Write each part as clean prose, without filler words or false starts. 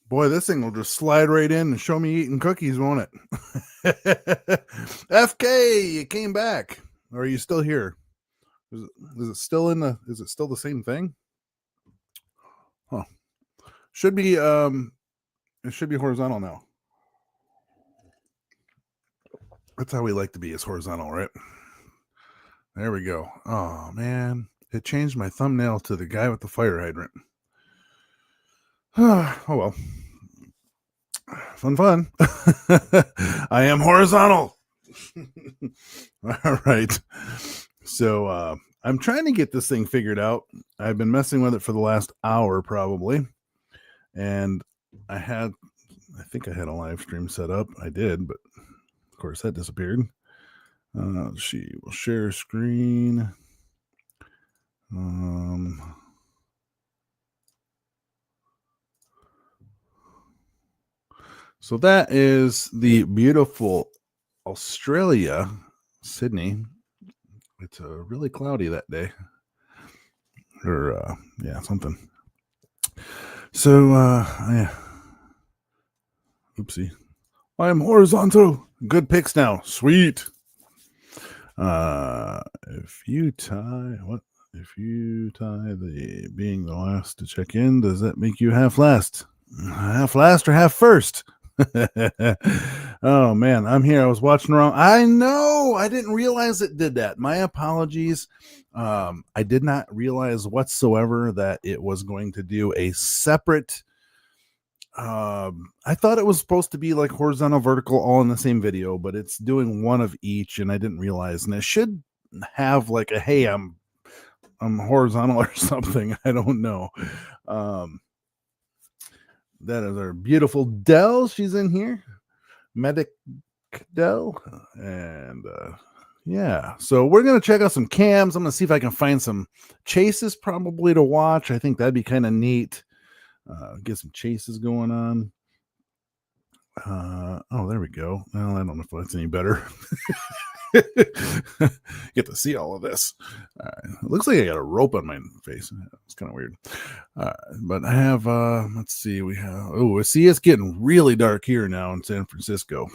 Boy, this thing will just slide right in and show me eating cookies, won't it? FK, you came back. Or are you still here? Is it still is it still the same thing? Huh. Should be it should be horizontal now. That's how we like to be, is horizontal, right? There we go. Oh man, it changed my thumbnail to the guy with the fire hydrant. Oh well. Fun. I am horizontal. All right. So I'm trying to get this thing figured out. I've been messing with it for the last hour probably. And I think I had a live stream set up. I did, but of course that disappeared. She will share screen. So that is the beautiful Australia, Sydney. It's really cloudy that day. Or, yeah, something. So, yeah. Oopsie. I'm horizontal. Good picks now. Sweet. If you tie the being the last to check in, does that make you half last? Half last or half first? Oh man, I'm here. I was watching wrong. I know. I didn't realize it did that. My apologies. I did not realize whatsoever that it was going to do a separate. I thought it was supposed to be like horizontal, vertical, all in the same video, but it's doing one of each, and I didn't realize. And it should have like a hey, I'm horizontal or something. I don't know. That is our beautiful Dell. She's in here. Medic Dell. And yeah, so we're going to check out some cams. I'm going to see if I can find some chases probably to watch. I think that'd be kind of neat. Get some chases going on. Oh, there we go. Well, I don't know if that's any better. Get to see all of this. It looks like I got a rope on my face. It's kind of weird. But I have, let's see, see, it's getting really dark here now in San Francisco.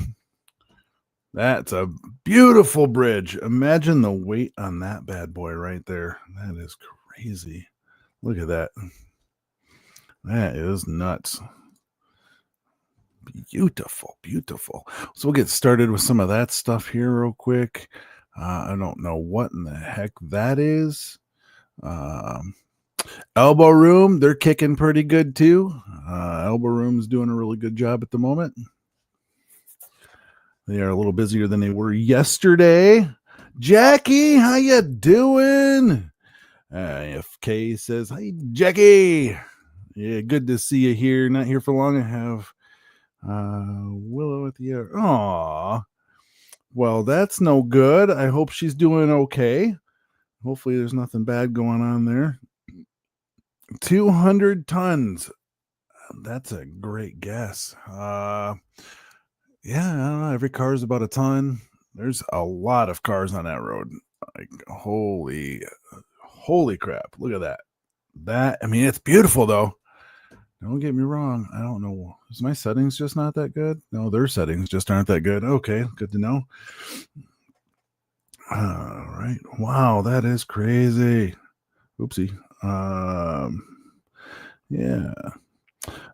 That's a beautiful bridge. Imagine the weight on that bad boy right there. That is crazy. Look at that. That is nuts. Beautiful. So we'll get started with some of that stuff here real quick. I don't know what in the heck that is. Elbow Room, they're kicking pretty good too. Elbow Room is doing a really good job at the moment. They are a little busier than they were yesterday. Jackie, how you doing? FK says, "Hey, Jackie. Yeah, good to see you here. Not here for long. I have Willow at the air. Aw. Well, that's no good. I hope she's doing okay. Hopefully there's nothing bad going on there. 200 tons. That's a great guess. Yeah, I don't know. Every car is about a ton. There's a lot of cars on that road. Like, holy crap. Look at that. I mean, it's beautiful though. Don't get me wrong. I don't know. Is my settings just not that good? No, their settings just aren't that good. Okay, good to know. All right. Wow, that is crazy. Oopsie. Yeah.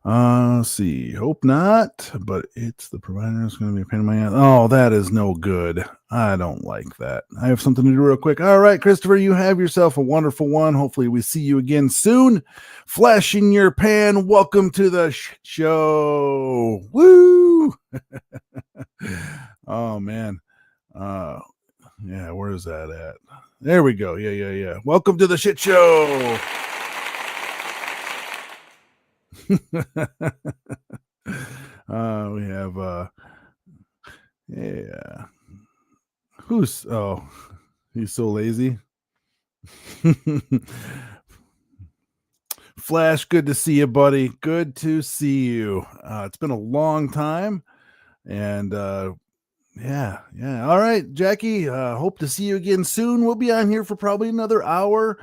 Let's see. Hope not, but it's the provider. It's going to be a pain in my ass. Oh, that is no good. I don't like that. I have something to do real quick. All right, Christopher, you have yourself a wonderful one. Hopefully we see you again soon. Flash in your pan. Welcome to the show. Woo! Oh, man. Yeah, where is that at? There we go. Yeah. Welcome to the shit show. We have yeah. He's so lazy. Flash, good to see you, buddy. Good to see you. It's been a long time. And yeah. All right, Jackie. Hope to see you again soon. We'll be on here for probably another hour.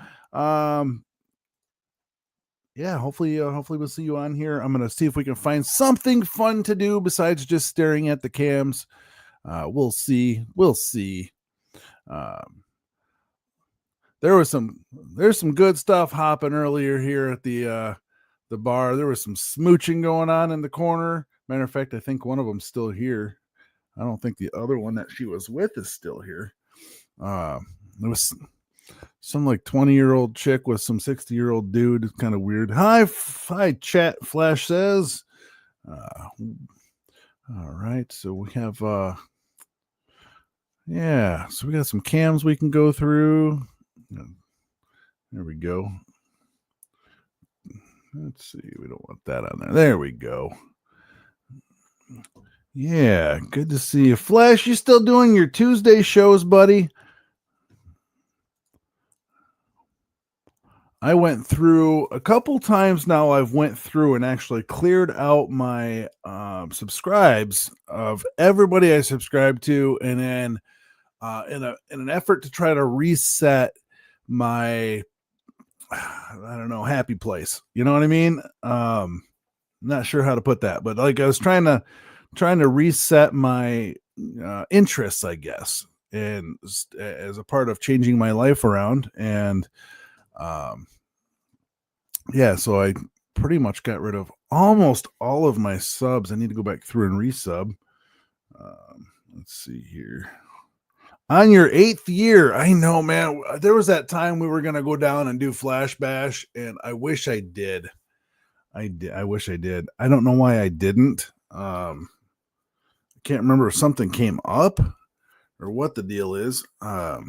yeah, hopefully we'll see you on here. I'm gonna see if we can find something fun to do besides just staring at the cams. We'll see. Um, there's some good stuff hopping earlier here at the bar. There was some smooching going on in the corner. Matter of fact, I think one of them's still here. I don't think the other one that she was with is still here. There was some like 20-year-old chick with some 60-year-old dude. It's kind of weird. Hi, chat. Flash says. All right, so we have yeah, so we got some cams we can go through. There we go. Let's see, we don't want that on there. There we go. Yeah, good to see you. Flash, you still doing your Tuesday shows, buddy? I went through a couple times now. I've went through and actually cleared out my subscribes of everybody I subscribed to, and then in an effort to try to reset my I don't know, happy place. You know what I mean? Not sure how to put that, but like I was trying to reset my interests, I guess, and as a part of changing my life around. And yeah, so I pretty much got rid of almost all of my subs. I need to go back through and resub. Let's see here. On your 8th year, I know, man. There was that time we were gonna go down and do Flash Bash, and I wish I did. I wish I did. I don't know why I didn't. I can't remember if something came up or what the deal is. I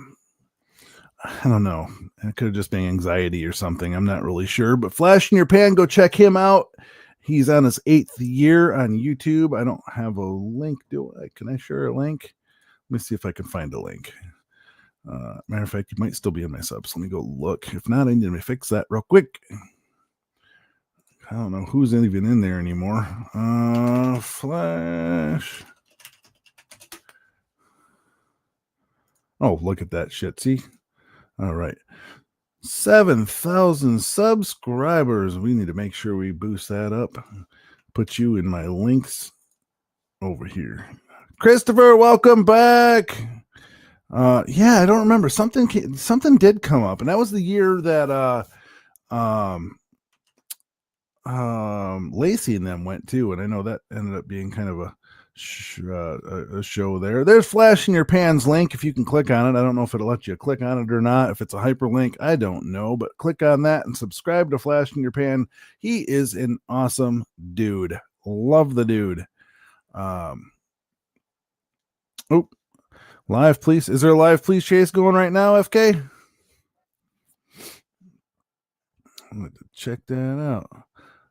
don't know. It could have just been anxiety or something. I'm not really sure. But Flash in Your Pan, go check him out. He's on his 8th year on YouTube. I don't have a link. Can I share a link? Let me see if I can find a link. Matter of fact, you might still be in my subs. Let me go look. If not, I need to fix that real quick. I don't know who's even in there anymore. Flash. Oh, look at that shit. See? All right. 7,000 subscribers. We need to make sure we boost that up. Put you in my links over here. Christopher, welcome back. Yeah, I don't remember. Something did come up, and that was the year that Lacey and them went too, and I know that ended up being kind of a show there. There's Flash in Your Pan's link. If you can click on it, I don't know if it'll let you click on it or not. If it's a hyperlink, I don't know, but click on that and subscribe to Flash in Your Pan. He is an awesome dude. Love the dude. Oh, live please. Is there a live please chase going right now, FK? I'm going to check that out.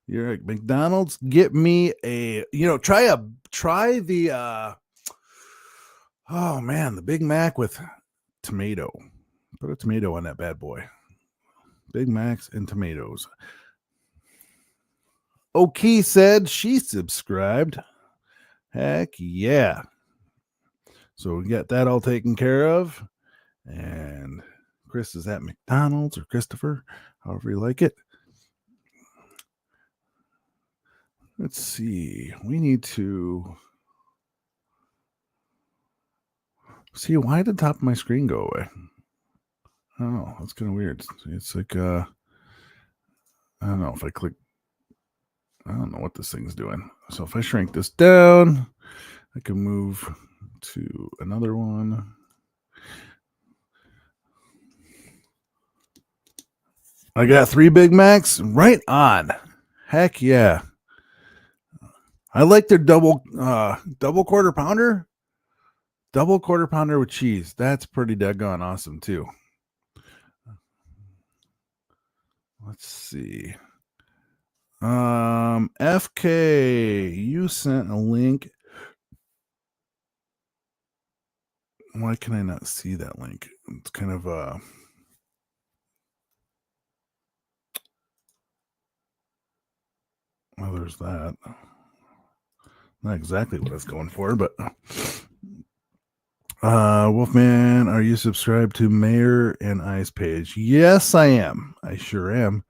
You're at McDonald's. Get me a, try the oh man, the Big Mac with tomato. Put a tomato on that bad boy. Big Macs and tomatoes. Oki said she subscribed. Heck yeah. So we got that all taken care of. And Chris is at McDonald's, or Christopher, however you like it. Let's see. We need to see, why did the top of my screen go away? Oh, that's kind of weird. It's like I don't know if I click. I don't know what this thing's doing. So if I shrink this down, I can move to another one. I got 3 Big Macs. Right on. Heck yeah. I like their double quarter pounder. Double quarter pounder with cheese. That's pretty daggone awesome too. Let's see. FK, you sent a link. Why can I not see that link? It's kind of well, there's that. Not exactly what I was going for, but Wolfman, are you subscribed to Mayor and I's page? Yes, I am. I sure am.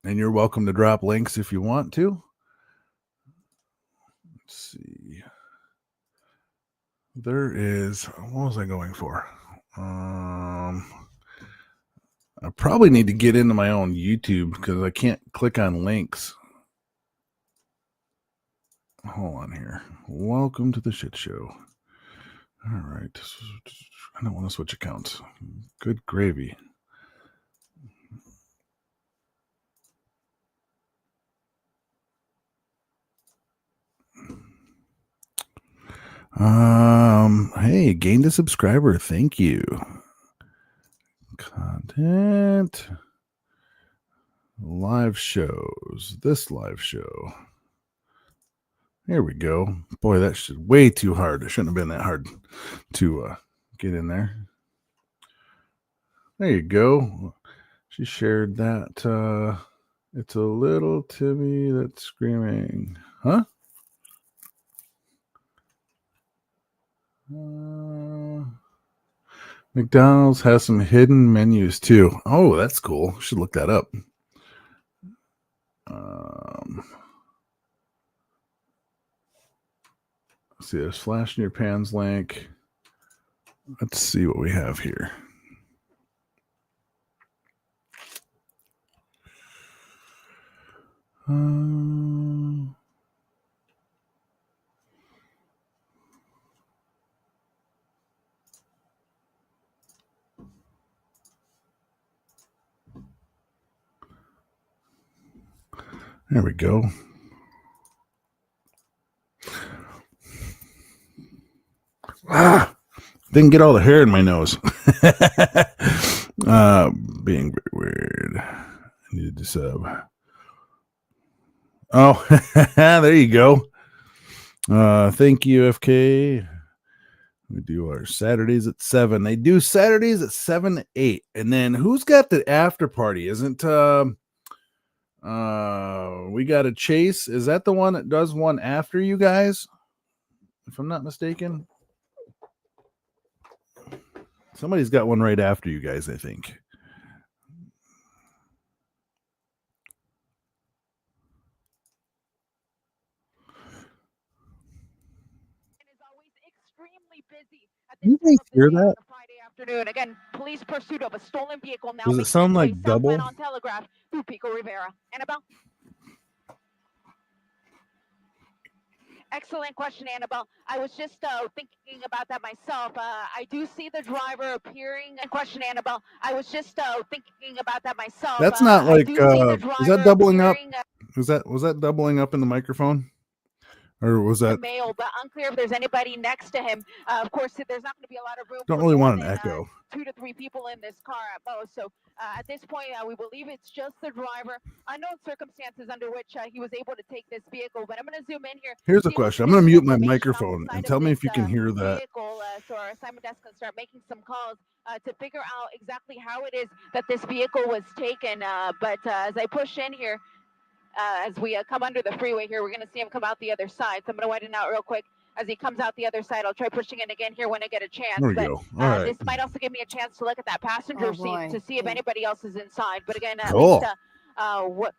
And you're welcome to drop links if you want to. Let's see. There is, what was I going for? I probably need to get into my own YouTube because I can't click on links. Hold on here. Welcome to the shit show. All right. I don't want to switch accounts. Good gravy. Hey, gained a subscriber. Thank you. Content. Live shows. This live show. Here we go. Boy, that should way too hard. It shouldn't have been that hard to get in there. There you go. She shared that. It's a little Timmy that's screaming. Huh? McDonald's has some hidden menus too. Oh, that's cool. Should look that up. See, there's flash in your pans link. Let's see what we have here. There we go. Didn't get all the hair in my nose. Being very weird. I needed to sub. Oh, there you go. Thank you, FK. We do our Saturdays at 7. They do Saturdays at 7 to 8. And then who's got the after party? Isn't we got a Chase? Is that the one that does one after you guys? If I'm not mistaken. Somebody's got one right after you guys, I think. You guys hear that? Friday afternoon. Again, police pursuit of a stolen vehicle now. Does it sound like double? On Telegraph through Pico Rivera. Annabelle? Excellent question, Annabelle. I was just thinking about that myself. I do see the driver appearing. Question, Annabelle. I was just thinking about that myself. That's not like, is that doubling up? Was that doubling up in the microphone? Or was that male, but unclear if there's anybody next to him. Of course, there's not going to be a lot of room. Don't really want an echo. 2 to 3 people in this car at most. So at this point, we believe it's just the driver. Unknown circumstances under which he was able to take this vehicle. But I'm going to zoom in here. Here's a question. I'm going to mute my microphone and tell me if you can hear that. So our assignment desk can start making some calls to figure out exactly how it is that this vehicle was taken. But as I push in here, as we come under the freeway here, we're going to see him come out the other side. So I'm going to widen out real quick. As he comes out the other side, I'll try pushing in again here when I get a chance. There we go. All right. This might also give me a chance to look at that passenger seat to see if anybody else is inside. But again, at cool. least what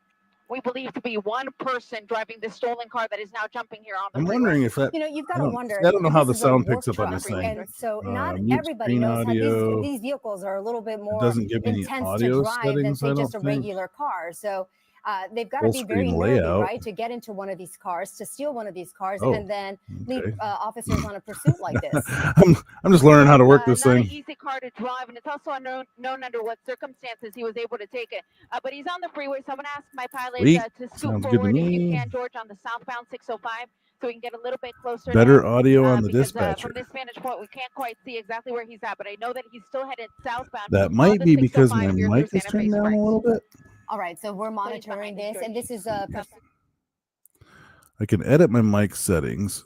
we believe to be one person driving this stolen car that is now jumping here on the freeway. I'm wondering if that, you've got to wonder. I don't know how the sound picks up on this thing. And so not everybody knows how these vehicles are a little bit more intense to drive than say just a regular car. So they've got to be very nerdy, right, to get into one of these cars, to steal one of these cars, and then lead officers on a pursuit like this. I'm just learning how to work this thing. Not an easy car to drive, and it's also unknown under what circumstances he was able to take it. But he's on the freeway, so I'm going to ask my pilot to scoot forward if you can, George, on the southbound 605, so we can get a little bit closer. Better audio on the dispatcher. From this vantage point, we can't quite see exactly where he's at, but I know that he's still headed southbound. That might be because my mic is turned down a little bit. All right, so we're monitoring this, and this is a. I can edit my mic settings.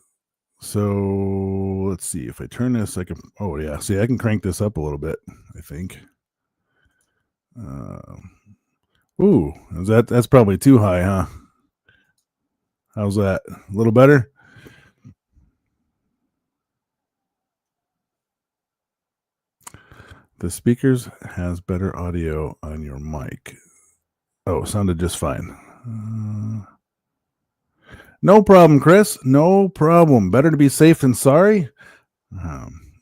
So let's see if I turn this. I can. Oh yeah, see, I can crank this up a little bit. I think. Ooh, that's probably too high, huh? How's that? A little better. The speakers has better audio on your mic. Oh, sounded just fine. No problem, Chris. No problem. Better to be safe than sorry.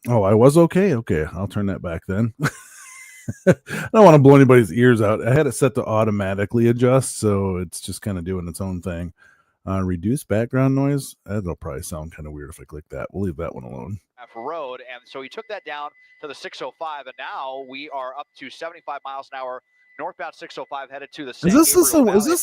Oh, I was okay. Okay, I'll turn that back then. I don't want to blow anybody's ears out. I had it set to automatically adjust, so it's just kind of doing its own thing. Reduce background noise. That'll probably sound kind of weird if I click that. We'll leave that one alone. Road, and so he took that down to the 605, and now we are up to 75 miles an hour. Northbound 605 headed to the Is this the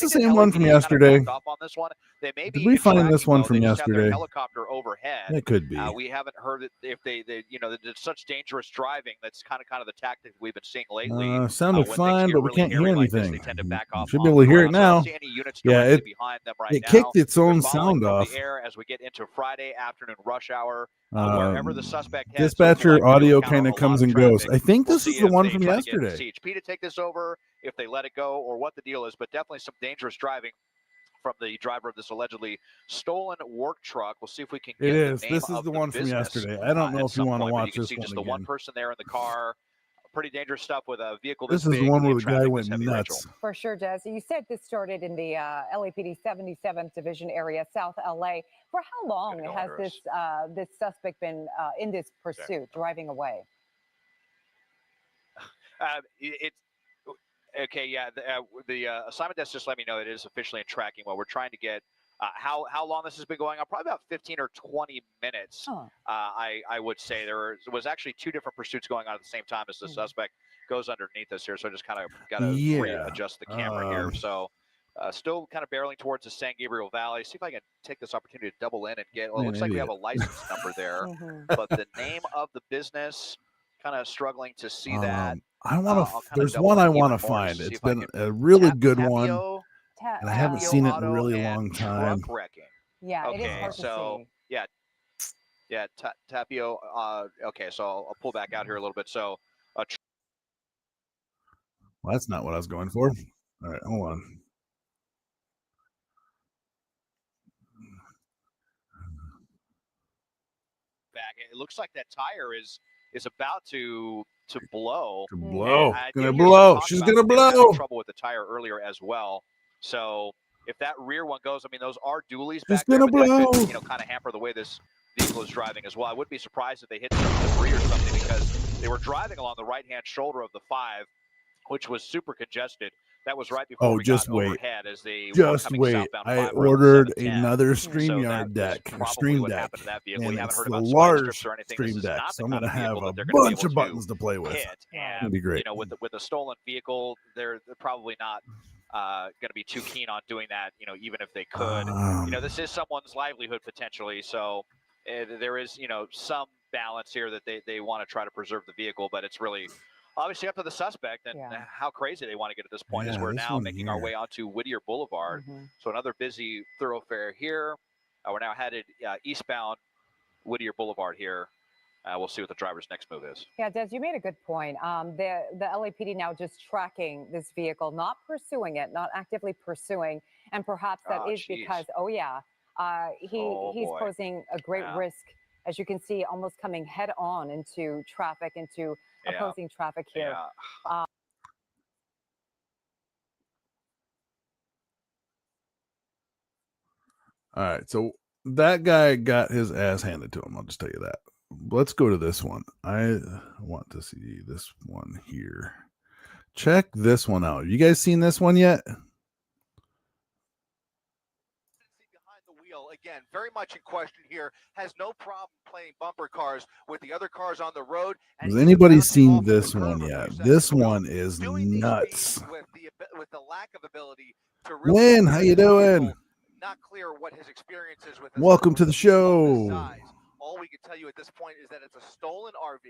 same one from yesterday? Off on this one. They may Did we find this one from yesterday? Helicopter overhead. It could be. We haven't heard it if they it's such dangerous driving. That's kind of the tactic we've been seeing lately. Sounded fine, but we can't hear anything. They tend to back off. Should be able to hear it now. Yeah, it kicked its own sound off. The air as we get into Friday afternoon rush hour. Wherever the suspect heads, dispatcher audio kind of comes and goes. I think this is the one from yesterday. CHP to take this over if they let it go or what the deal is, but definitely some dangerous driving from the driver of this allegedly stolen work truck. We'll see if we can get the name This is the one from yesterday. I don't know if you want to watch this one just again. The one person there in the car. Pretty dangerous stuff with a vehicle. This is the one where the guy went nuts. For sure, Jez. You said this started in the LAPD 77th Division area, South LA. For how long has this suspect been in this pursuit, driving away? It's okay. Yeah, the assignment desk just let me know it is officially in tracking mode. We're trying to get how long this has been going on. Probably about 15 or 20 minutes. I would say there was actually two different pursuits going on at the same time as the suspect goes underneath us here. So I just kind of got to adjust the camera here. So still kind of barreling towards the San Gabriel Valley. See if I can take this opportunity to double in and get. Well, it looks like we have a license number there, but the name of the business. Kind of struggling to see that. I want to. There's one I want to find. It's been a really good one, and I haven't seen it in a really long time. Yeah, it is hard to see. Yeah, Tapio. Okay, so I'll pull back out here a little bit. So, well, that's not what I was going for. All right, hold on. Back. It looks like that tire is about to blow. Gonna blow. She's gonna blow. Trouble with the tire earlier as well. So if that rear one goes, I mean, those are dualies She's back there, gonna blow. Could, kind of hamper the way this vehicle is driving as well. I wouldn't be surprised if they hit some debris or something because they were driving along the right-hand shoulder of the 5, which was super congested. That was right before we got overhead as they just wait. I ordered another StreamYard deck, Stream Deck, and it's the large Stream Deck. So I'm going to have a bunch of buttons to play with. It'll be great. With a stolen vehicle, they're probably not going to be too keen on doing that. Even if they could. This is someone's livelihood potentially. So there is some balance here that they want to try to preserve the vehicle, but it's really. Obviously up to the suspect and how crazy they want to get at this point as we're now making our way onto Whittier Boulevard. So another busy thoroughfare here. We're now headed eastbound Whittier Boulevard here. We'll see what the driver's next move is. Yeah, Des, you made a good point. The LAPD now just tracking this vehicle, not pursuing it, not actively pursuing. And perhaps that is because, he's posing a great risk. As you can see, almost coming head on into traffic, into opposing traffic here. All right, so that guy got his ass handed to him. I'll just tell you that. Let's go to this one. I want to see this one here. Check this one out. You guys seen this one yet? Again, very much in question here, has no problem playing bumper cars with the other cars on the road. Has anybody seen this one yet? This one is nuts. With the lack of ability to Lynn, how you doing? Not clear what his experience is with. Welcome to the show. All we can tell you at this point is that it's a stolen RV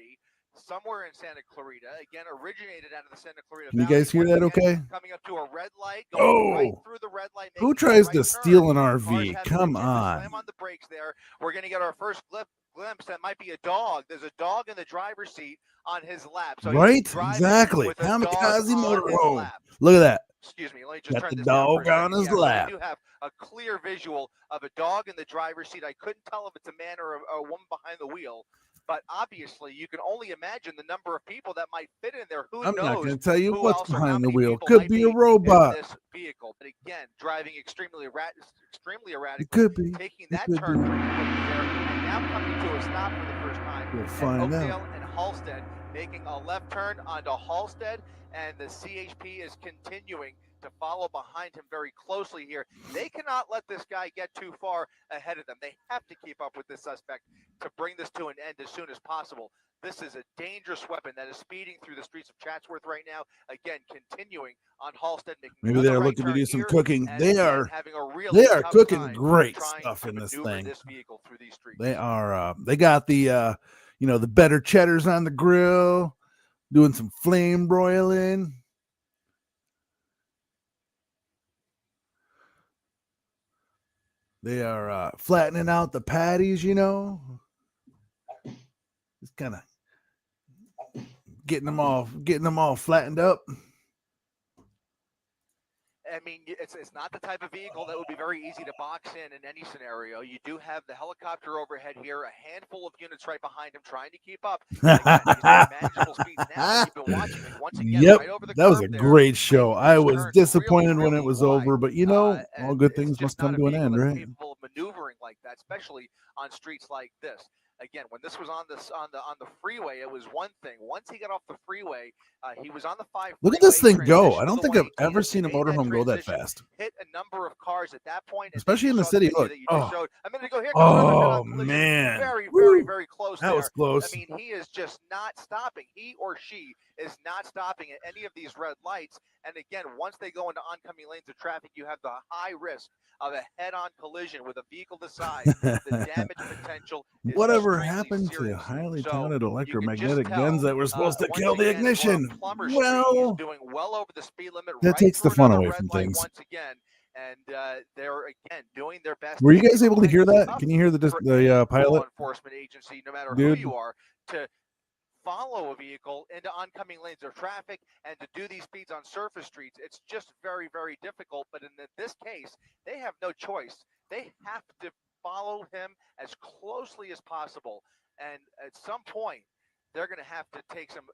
somewhere in Santa Clarita. Again, originated out of the Santa Clarita Can you guys hear that okay? Coming up to a red light, going right through the red light. Who tries to steal an RV? Come on. Slam on the brakes there. We're going to get our first glimpse. That might be a dog. There's a dog in the driver's seat on his lap. So right? Exactly. Kamikaze motorhome. Look at that. Excuse me. Let me just got turn the this dog on his lap. I do have a clear visual of a dog in the driver's seat. I couldn't tell if it's a man or a woman behind the wheel. But obviously, you can only imagine the number of people that might fit in there. Who knows? I'm not going to tell you what's behind the wheel. Could be a robot. driving extremely erratically, could be. taking that turn pretty quickly there, and now coming to a stop for the first time. We'll find Oakdale out. and Halstead making a left turn onto Halstead, and the CHP is continuing to follow behind him very closely here. They cannot let this guy get too far ahead of them. They have to keep up with this suspect to bring this to an end as soon as possible. This is a dangerous weapon that is speeding through the streets of Chatsworth right now. Again, continuing on Halstead. Maybe they're looking to do some cooking. They are cooking great stuff in this thing. They are. They got the the better cheddars on the grill, doing some flame broiling. They are flattening out the patties, just kind of getting them all flattened up. I mean, it's not the type of vehicle that would be very easy to box in any scenario. You do have the helicopter overhead here, a handful of units right behind him trying to keep up. Manageable speeds now. You've been watching it once again, right over the that was a great show. I was disappointed really when it was wide. over, but all good things must come to an end, right? Capable of maneuvering like that, especially on streets like this. Again, when this was on the freeway, it was one thing. Once he got off the freeway, he was on the 5. Look at this thing go! I don't think I've ever seen a motorhome go that fast. Hit a number of cars at that point, especially in the city. Look! A minute ago here. Oh man! Very close. That was close. I mean, he is just not stopping. He or she is not stopping at any of these red lights. And again, once they go into oncoming lanes of traffic, you have the high risk of a head-on collision with a vehicle the size. The damage potential is whatever happened serious. to highly counted electromagnetic guns that were supposed to kill the ignition? Well, doing well over the speed limit. That takes the fun away from things. Once again, and they're again doing their best. Were you guys able to hear that? Can you hear the pilot? Law enforcement agency, no matter who you are, to follow a vehicle into oncoming lanes of traffic and to do these speeds on surface streets. It's just very, very difficult. But in this case, they have no choice. They have to follow him as closely as possible. And at some point, they're going to have to take some.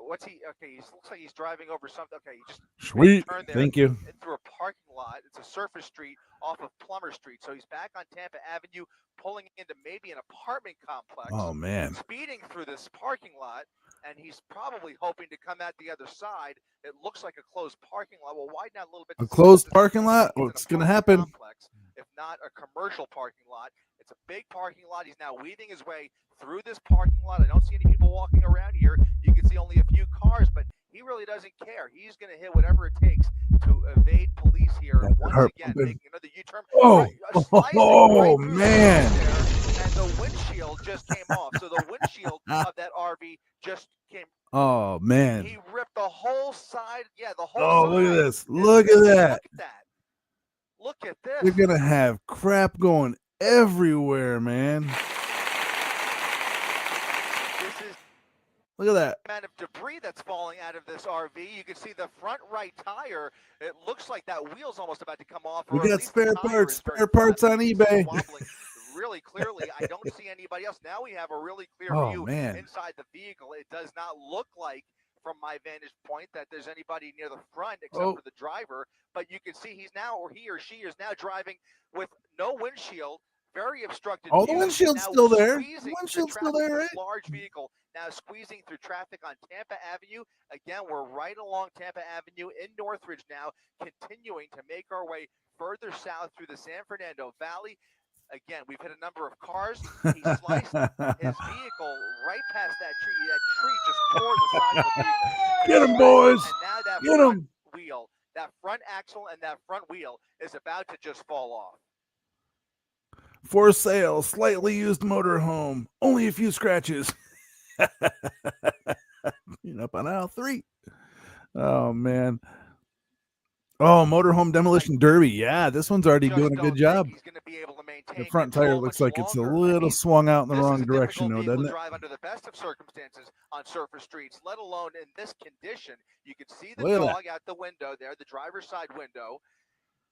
What's he? Okay, he looks like he's driving over something. Okay, he just sweet. Thank you. Through a parking lot. It's a surface street off of Plummer Street. So he's back on Tampa Avenue, pulling into maybe an apartment complex. Oh man! Speeding through this parking lot, and he's probably hoping to come out the other side. It looks like a closed parking lot. We'll widen out a little bit. A closed parking lot? What's going to happen? Complex, if not a commercial parking lot. It's a big parking lot. He's now weaving his way through this parking lot. I don't see any people walking around here. You can see only a few cars, but he really doesn't care. He's going to hit whatever it takes to evade police here. Once again, making another U-turn. Oh man. And the windshield just came off. So the windshield of that RV just came. Oh man. He ripped the whole side. Yeah, the whole side. Look at this. Look at that. Look at this. You're going to have crap going everywhere, man. Look at that amount of debris that's falling out of this RV. You can see the front right tire. It looks like that wheel's almost about to come off. We got spare parts on eBay. Really clearly, I don't see anybody else. Now we have a really clear view inside the vehicle. It does not look like, from my vantage point, that there's anybody near the front except for the driver. But you can see he or she is now driving with no windshield. Very obstructed. The windshield's still there. The windshield's still there, right? Large vehicle now squeezing through traffic on Tampa Avenue. Again, we're right along Tampa Avenue in Northridge now, continuing to make our way further south through the San Fernando Valley. Again, we've hit a number of cars. He sliced his vehicle right past that tree. That tree just tore the side of the vehicle. Get him, boys. And now that Get him. Wheel, that front axle and that front wheel is about to just fall off. For sale, slightly used motorhome. Only a few scratches. Up on aisle 3. Oh, man. Oh, motorhome demolition derby. Yeah, this one's already doing a good job. He's going to be able to maintain the front tire looks like it's a little swung out in the wrong direction, though, doesn't it? Drive under the best of circumstances on surface streets, let alone in this condition. You can see the dog out the window there, the driver's side window,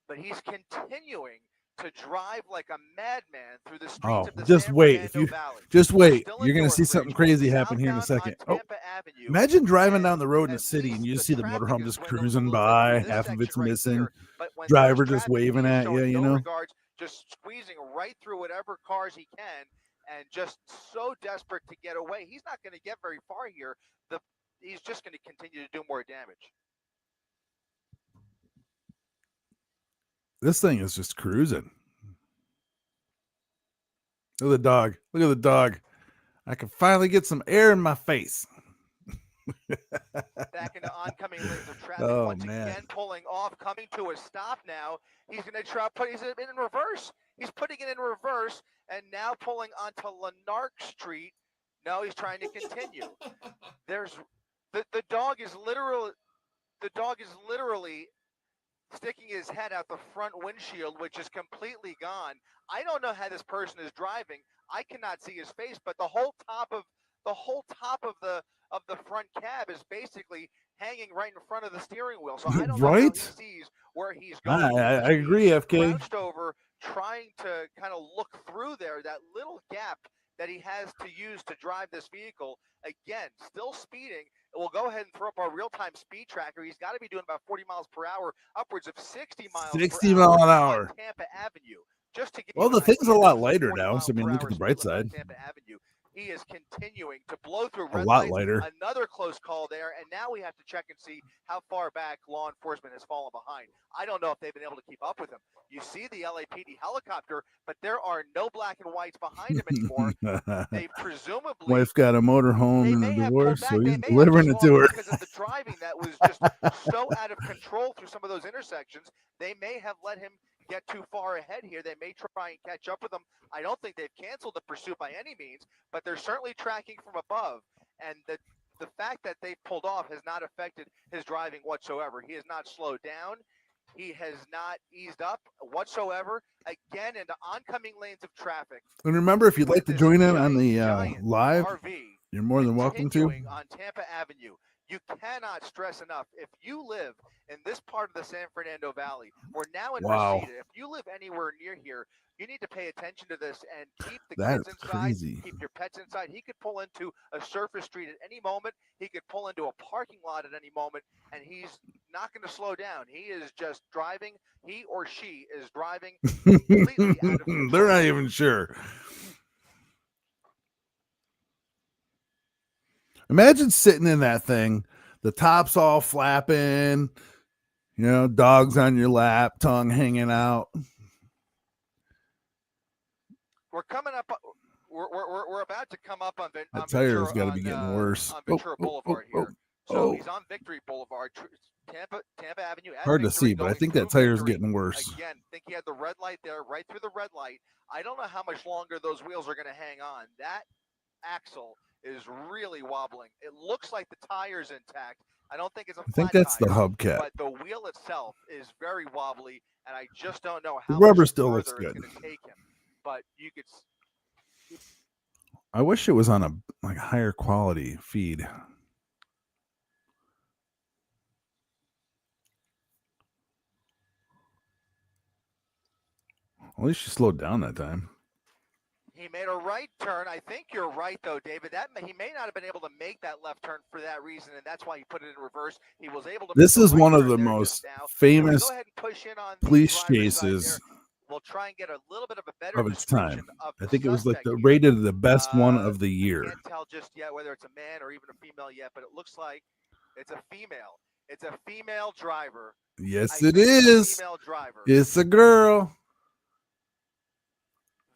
but he's continuing to drive like a madman through the streets of the just San wait. Fernando Valley. Just wait. You're going to see something crazy happen here in a second. Imagine driving down the road in a city and you just see the motorhome just cruising by, half of it's missing. when driver just waving at you, you know, regards, just squeezing right through whatever cars he can, and just so desperate to get away. He's not going to get very far here. He's just going to continue to do more damage. This thing is just cruising. Look at the dog. Look at the dog. I can finally get some air in my face. Back into oncoming lanes of traffic. Once again, pulling off, coming to a stop now. He's going to try put. He's in reverse. He's putting it in reverse, and now pulling onto Lanark Street. No, he's trying to continue. There's the dog is literally sticking his head out the front windshield, which is completely gone. I don't know how this person is driving. I cannot see his face, but the whole top of the front cab is basically hanging right in front of the steering wheel. So I don't know how he sees where he's going. I agree, FK. Crouched over, trying to kind of look through there, that little gap that he has to use to drive this vehicle. Again, still speeding. We'll go ahead and throw up our real-time speed tracker. He's got to be doing about 40 miles per hour, upwards of 60 miles per hour on Tampa Avenue. Just to get the thing's a lot lighter now, so I mean, look at the bright side. Tampa Avenue. He is continuing to blow through a red lot lights. Lighter. Another close call there, and now we have to check and see how far back law enforcement has fallen behind. I don't know if they've been able to keep up with him. You see the LAPD helicopter, but there are no black and whites behind him anymore. They presumably... Wife's got a motorhome and a divorce, so he's delivering it to her. Because of the driving that was just so out of control through some of those intersections, they may have let him get too far ahead here. They may try and catch up with them. I don't think they've canceled the pursuit by any means, but they're certainly tracking from above. And the fact that they've pulled off has not affected his driving whatsoever. He has not slowed down. He has not eased up whatsoever. Again, into oncoming lanes of traffic. And remember, if you'd like to join in on the live, you're more than welcome to. On Tampa Avenue. You cannot stress enough, if you live in this part of the San Fernando Valley, we're now in Reseda. If you live anywhere near here, you need to pay attention to this and keep the kids inside, crazy. Keep your pets inside. He could pull into a surface street at any moment. He could pull into a parking lot at any moment, and he's not going to slow down. He is just driving. He or she is driving completely out of control. They're not even sure. Imagine sitting in that thing, the top's all flapping, you know, dogs on your lap, tongue hanging out. We're coming up. We're about to come up on the tire's got to be getting worse. On Ventura Boulevard here. So he's on Victory Boulevard, Tampa Avenue. Hard to see, but I think that tire's getting worse. Again, I think he had the red light there, right through the red light. I don't know how much longer those wheels are going to hang on. That axle is really wobbling. It looks like the tire's intact. I don't think it's a flat think that's tire, the hubcap. But the wheel itself is very wobbly, and I just don't know how the rubber much still looks further good. It's going to take him. But you could. I wish it was on a higher quality feed. At least she slowed down that time. He made a right turn. I think you're right, though, David. He may not have been able to make that left turn for that reason, and that's why he put it in reverse. He was able to. This is one of the most famous police chases. We'll try and get a little bit of a better of its time. I think it was like the rated the best one of the year. I can't tell just yet whether it's a man or even a female yet, but it looks like it's a female. It's a female driver. Yes, it is. Female driver. It's a girl.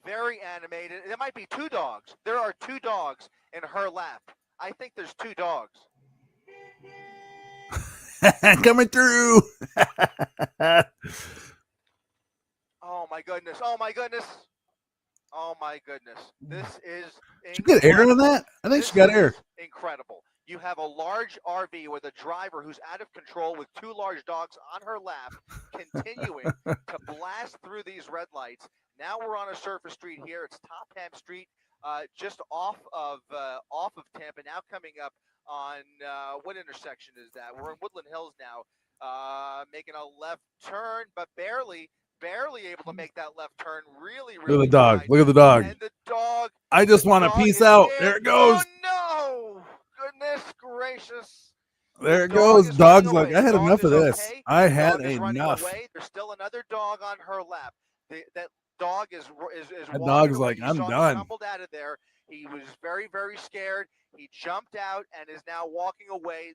Very animated. There might be two dogs. There are two dogs in her lap. I think there's two dogs. Coming through. Oh my goodness. Oh my goodness. Oh my goodness. This is incredible. Did you get air on that? I think she got air. Incredible. You have a large RV with a driver who's out of control with two large dogs on her lap, continuing to blast through these red lights. Now we're on a surface street here. It's Topham Street, just off of Tampa. Now coming up on what intersection is that? We're in Woodland Hills now, making a left turn, but barely able to make that left turn. Really. Look at the dog. Look at the dog. And the dog. I just want to peace out. There it goes. Oh no! Goodness gracious. There it goes. Dog's like, I had enough of this. I had enough. There's still another dog on her lap. That dog is that dog's like, I'm done. Tumbled out of there. He was very, very scared. He jumped out and is now walking away.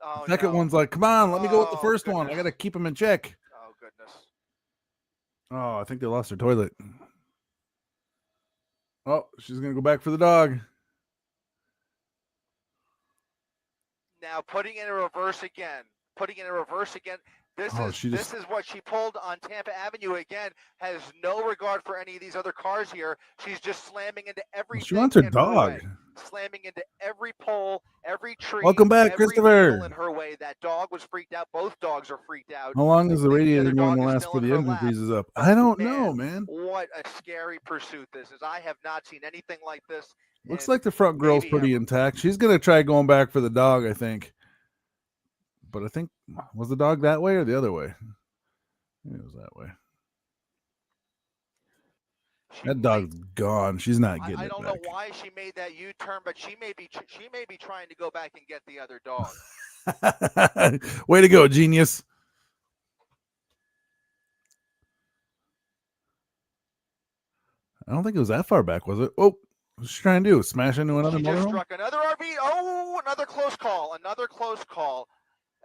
Oh, Second one's like, come on, let me go with the first one. I got to keep him in check. Oh, goodness. Oh, I think they lost their toilet. Oh, she's going to go back for the dog. Now putting in a reverse again. This is what she pulled on Tampa Avenue again. Has no regard for any of these other cars here. She's just slamming into everything. She wants her dog. Slamming into every pole, every tree. Welcome back, Christopher. In her way. That dog was freaked out. Both dogs are freaked out. How long is the radiator going to last before the engine freezes up? I don't know, man. What a scary pursuit this is. I have not seen anything like this. Looks like the front grill's pretty intact. She's going to try going back for the dog, I think. But I think, was the dog that way or the other way? It was that way. That dog's gone. She's not getting it back. I don't know why she made that U-turn, but she may be trying to go back and get the other dog. Way to go, genius. I don't think it was that far back, was it? Oh, what's she trying to do? Smash into another motorhome? She just struck another RV. Oh, another close call. Another close call.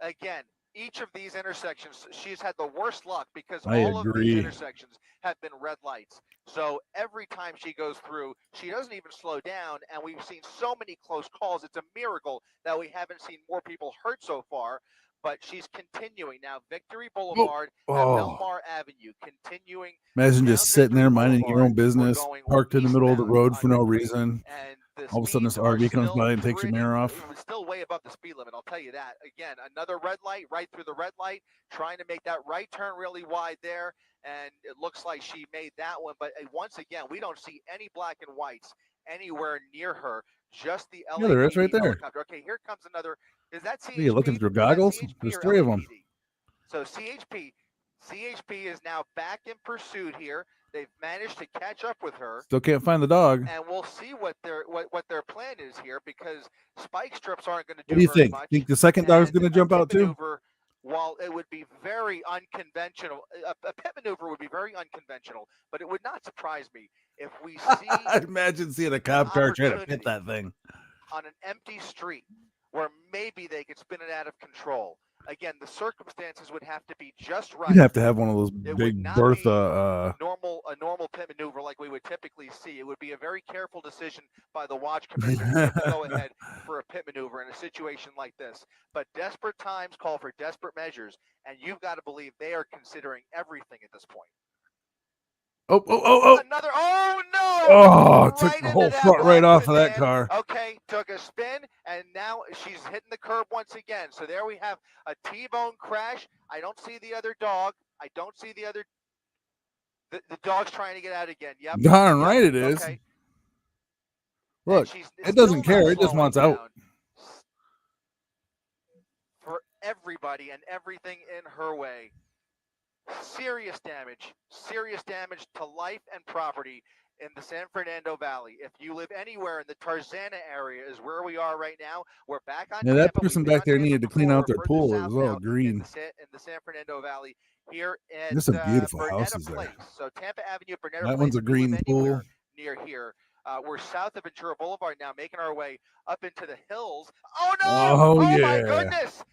Again, each of these intersections, she's had the worst luck because all of these intersections have been red lights. So every time she goes through, she doesn't even slow down. And we've seen so many close calls. It's a miracle that we haven't seen more people hurt so far. But she's continuing now. Victory Boulevard and Belmar Avenue, continuing. Imagine just sitting there minding your own business, parked in the middle of the road for no reason. All of a sudden, this RV comes by and takes your mirror off. It was still way above the speed limit, I'll tell you that. Again, another red light, right through the red light, trying to make that right turn really wide there. And it looks like she made that one. But once again, we don't see any black and whites anywhere near her. Just the LAPD there is right there. Helicopter. Okay, here comes another. Is that CHP? Are you looking through goggles? There's three of them. So CHP is now back in pursuit here. They've managed to catch up with her. Still can't find the dog. And we'll see what their plan is here because spike strips aren't going to do What do you very think? much. Think the second dog's going to jump out too? While it would be very unconventional, a pit maneuver would be very unconventional, but it would not surprise me if we see. Imagine seeing a cop car trying to pit that thing on an empty street where maybe they could spin it out of control. Again, the circumstances would have to be just right. You'd have to have one of those big Bertha. A normal pit maneuver like we would typically see. It would be a very careful decision by the watch commander to go ahead for a pit maneuver in a situation like this. But desperate times call for desperate measures, and you've got to believe they are considering everything at this point. Oh! Another! Oh no! Oh, took the whole front right off of that car. Okay, took a spin, and now she's hitting the curb once again. So there we have a T-bone crash. I don't see the other dog. I don't see the other. The dog's trying to get out again. Yep. Darn right it is. Okay. Look, it doesn't care. It just wants out. For everybody and everything in her way. Serious damage to life and property in the San Fernando Valley. If you live anywhere in the Tarzana area is where we are right now. We're back on Tampa. That person back there needed to clean out their pool. It was all green. In the San Fernando Valley here in There's some beautiful houses there. So Tampa Avenue, Bernetta that Place, one's a green pool. Near here. We're south of Ventura Boulevard now, making our way up into the hills. Oh no! Oh yeah. My goodness!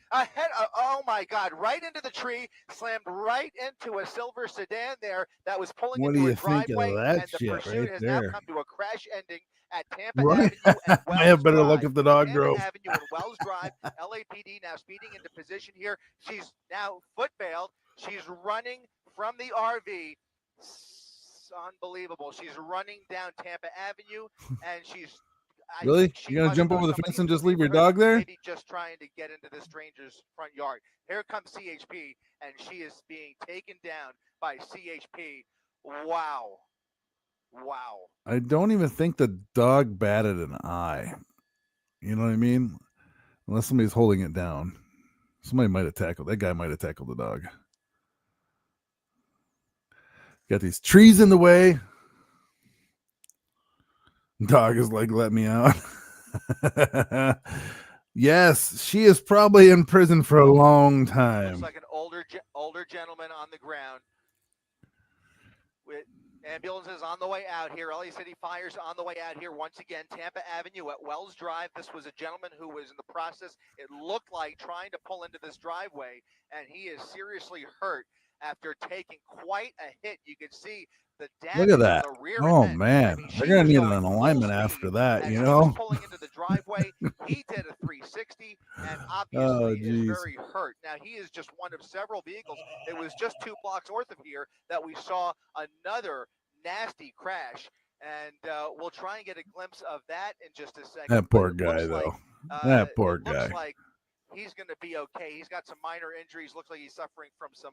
Oh my God! Right into the tree, slammed right into a silver sedan there that was pulling into a driveway, and the pursuit has now come to a crash ending at Tampa Avenue and Wells I have better Drive. look if the dog drove. Tampa Avenue and Wells Drive. LAPD now speeding into position here. She's now foot bailed. She's running from the RV. Unbelievable. She's running down Tampa Avenue, and she's really? You're gonna jump over the fence and just leave your dog there? Maybe just trying to get into the stranger's front yard. Here comes CHP, and she is being taken down by CHP. Wow. I don't even think the dog batted an eye. You know what I mean? Unless somebody's holding it down. Somebody might have tackled. That guy might have tackled the dog. Got these trees in the way. Dog is like, let me out. Yes, she is probably in prison for a long time. Looks like an older gentleman on the ground. With ambulances on the way out here. LA City Fire's on the way out here once again. Tampa Avenue at Wells Drive. This was a gentleman who was in the process, it looked like, trying to pull into this driveway, and he is seriously hurt after taking quite a hit. You can see the damage. Look at that. On the rear Oh, end. man. I mean, they're going to need an alignment after that, you know? He was pulling into the driveway. He did a 360 and obviously is very hurt. Now, he is just one of several vehicles. It was just 2 blocks north of here that we saw another nasty crash. And we'll try and get a glimpse of that in just a second. That poor guy, though. That poor guy. Looks like he's going to be okay. He's got some minor injuries. Looks like he's suffering from some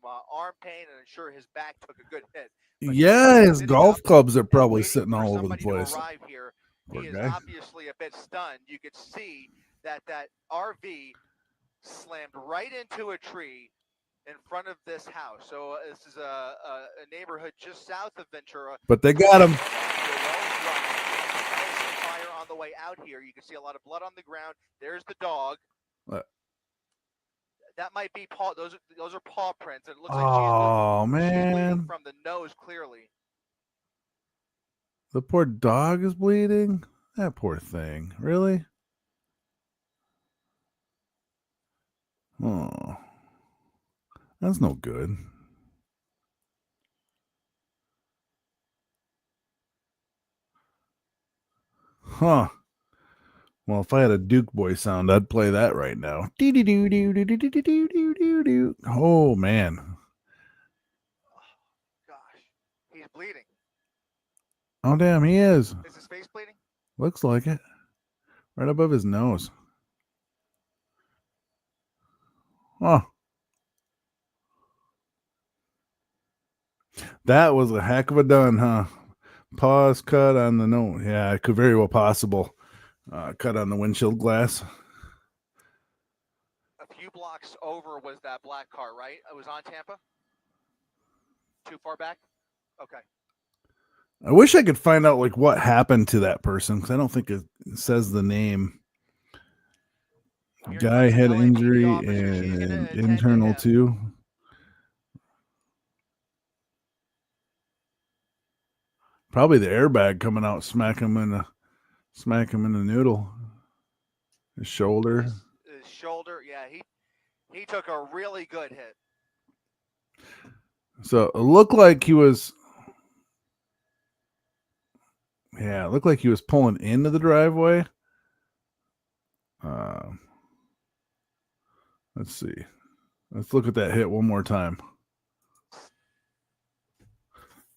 arm pain, and I'm sure his back took a good hit. But yeah, his golf clubs are probably sitting all over the place. Here. He is obviously a bit stunned. You could see that RV slammed right into a tree in front of this house. So this is a neighborhood just south of Ventura. But they got him. Fire on the way out here. You can see a lot of blood on the ground. There's the dog. What? That might be paw. Those are paw prints. It looks like she's bleeding from the nose clearly. The poor dog is bleeding. That poor thing. Really? Oh, that's no good. Huh. Well, if I had a Duke Boy sound, I'd play that right now. Oh, man. Gosh, he's bleeding. Oh, damn, he is. Is his face bleeding? Looks like it. Right above his nose. Oh. That was a heck of a done, huh? Pause cut on the nose. Yeah, it could very well possible. Cut on the windshield glass. A few blocks over was that black car, right? It was on Tampa? Too far back? Okay. I wish I could find out like what happened to that person, because I don't think it says the name. Guy had injury and internal too. Probably the airbag coming out, smack him in the noodle. His shoulder. His shoulder, yeah, he took a really good hit. So it looked like he was. Yeah, it looked like he was pulling into the driveway. Let's see. Let's look at that hit one more time.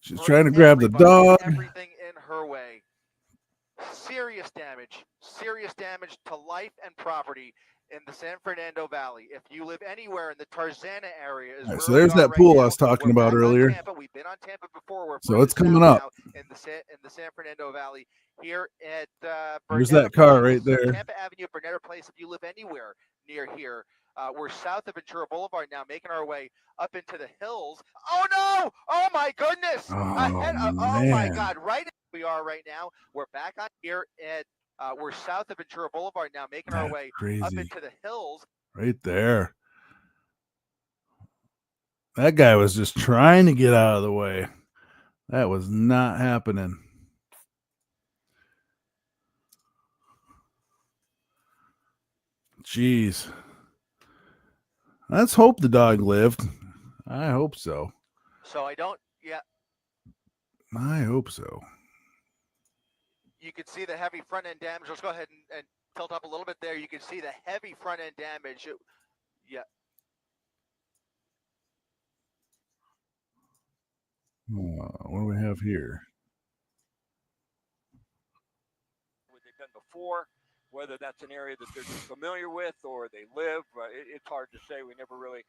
She's trying to grab the dog. Everything in her way. Serious damage to life and property in the San Fernando Valley. If you live anywhere in the Tarzana area, right, so there's that pool I was talking about earlier. We've been on Tampa before. So it's coming up in the San Fernando Valley here at there's that car right there. Tampa Avenue, Burnett Place. If you live anywhere near here, we're south of Ventura Boulevard now, making our way up into the hills. Oh no! Oh my goodness! Oh my God! Right we are right now. We're back on here at we're south of Ventura Boulevard now, making our way up into the hills. Right there. That guy was just trying to get out of the way. That was not happening. Jeez. Let's hope the dog lived. I hope so. So I don't, yeah. I hope so. You can see the heavy front end damage. Let's go ahead and tilt up a little bit there. You can see the heavy front end damage. Yeah. What do we have here? What they've done before, whether that's an area that they're familiar with or they live, it's hard to say. We never really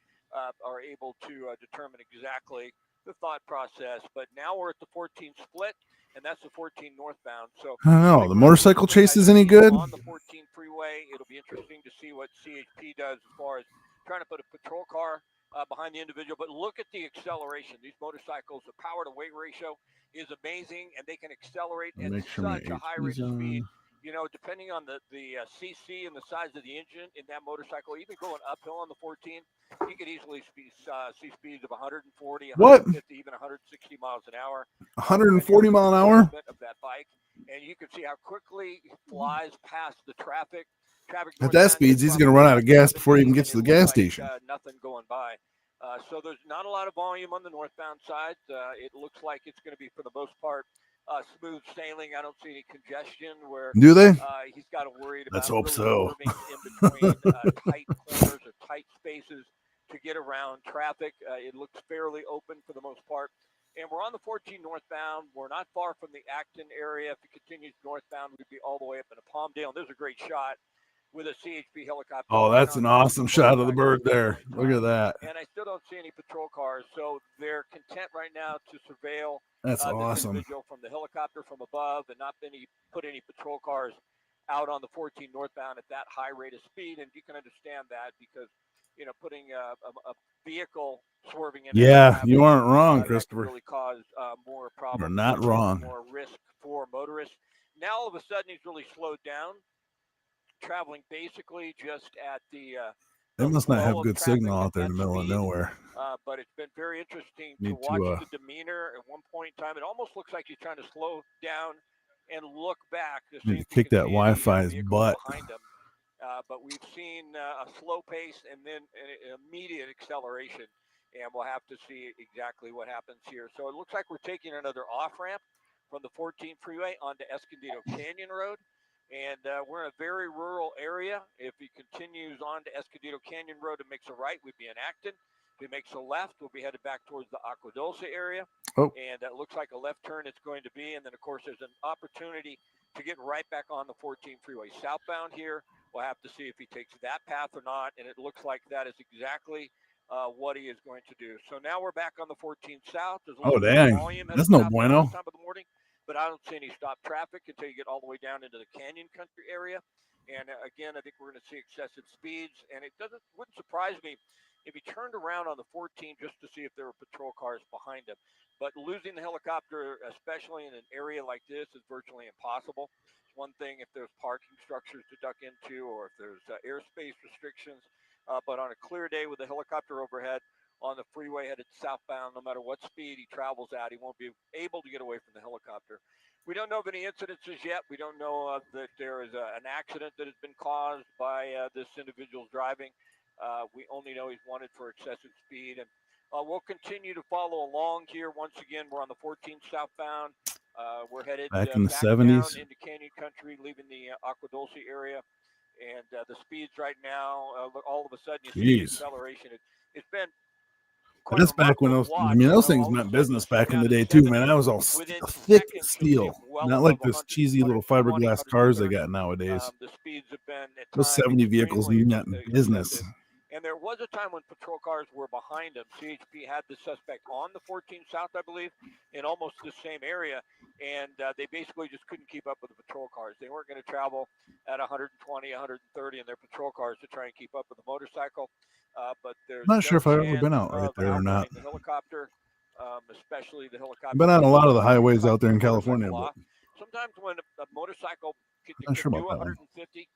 are able to determine exactly the thought process. But now we're at the 14 split, and that's the 14 northbound. So I don't know. The motorcycle chase is any good? On the 14 freeway, it'll be interesting to see what CHP does as far as trying to put a patrol car behind the individual. But look at the acceleration. These motorcycles, the power to weight ratio is amazing, and they can accelerate at such a high rate of speed. you know, depending on the CC and the size of the engine in that motorcycle, even going uphill on the 14, you could easily see speeds of 140, 150, even 160 miles an hour. 140 mile an hour of that bike, and you can see how quickly it flies past the traffic. At that speed, he's going to run out of gas before he even gets to the gas station. Nothing going by. So there's not a lot of volume on the northbound side. It looks like it's going to be, for the most part, smooth sailing. I don't see any congestion where do they? He's got to worry about Let's hope really so. In between tight corners or tight spaces to get around traffic. It looks fairly open for the most part. And we're on the 14 northbound. We're not far from the Acton area. If it continues northbound, we'd be all the way up into Palmdale. And there's a great shot with a CHP helicopter. Oh, that's an awesome shot of the bird there. Look at that. And I still don't see any patrol cars, so they're content right now to surveil that's this awesome. individual from the helicopter from above, and not put any patrol cars out on the 14 northbound at that high rate of speed. And you can understand that because, you know, putting a vehicle swerving in. Yeah, you aren't wrong, Christopher. Really cause more problems. You're not wrong. More risk for motorists. Now all of a sudden he's really slowed down, traveling basically just at the. They must not have good signal out there in the middle of nowhere. But it's been very interesting to watch the demeanor. At one point in time, it almost looks like he's trying to slow down and look back to see if kick that Wi-Fi's butt. Behind him. But we've seen a slow pace and then an immediate acceleration, and we'll have to see exactly what happens here. So it looks like we're taking another off-ramp from the 14 freeway onto Escondido Canyon Road, and we're in a very rural area. If he continues on to Escondido Canyon Road and makes a right, we'd be in Acton. If he makes a left, we'll be headed back towards the Agua Dulce area, and it looks like a left turn it's going to be, and then, of course, there's an opportunity to get right back on the 14 freeway southbound here. We'll have to see if he takes that path or not, and it looks like that is exactly what he is going to do. So now we're back on the 14 south. There's a little dang. That's no bueno. Time of the morning, but I don't see any stop traffic until you get all the way down into the Canyon Country area. And again, I think we're going to see excessive speeds, and it wouldn't surprise me if he turned around on the 14 just to see if there were patrol cars behind him. But losing the helicopter, especially in an area like this, is virtually impossible. It's one thing if there's parking structures to duck into or if there's airspace restrictions. But on a clear day with a helicopter overhead on the freeway headed southbound, no matter what speed he travels at, he won't be able to get away from the helicopter. We don't know of any incidences yet. We don't know that there is an accident that has been caused by this individual's driving. We only know he's wanted for excessive speed. And we'll continue to follow along here. Once again, we're on the 14 southbound. We're headed back in the 70s into Canyon Country, leaving the Agua Dulce area. And the speeds right now, all of a sudden, you see acceleration. It's been that's back when those things meant business back in the day too, man. That was all thick steel, not like this cheesy little fiberglass cars they got nowadays. The speeds have been those 70 vehicles meant business. And there was a time when patrol cars were behind him. CHP had the suspect on the 14 South, I believe, in almost the same area. And they basically just couldn't keep up with the patrol cars. They weren't going to travel at 120, 130 in their patrol cars to try and keep up with the motorcycle. But there's I'm not sure if I've ever been out right there or not. The helicopter, especially the helicopter. I've been on a lot of the highways out there in California. But sometimes when a motorcycle can sure do 150,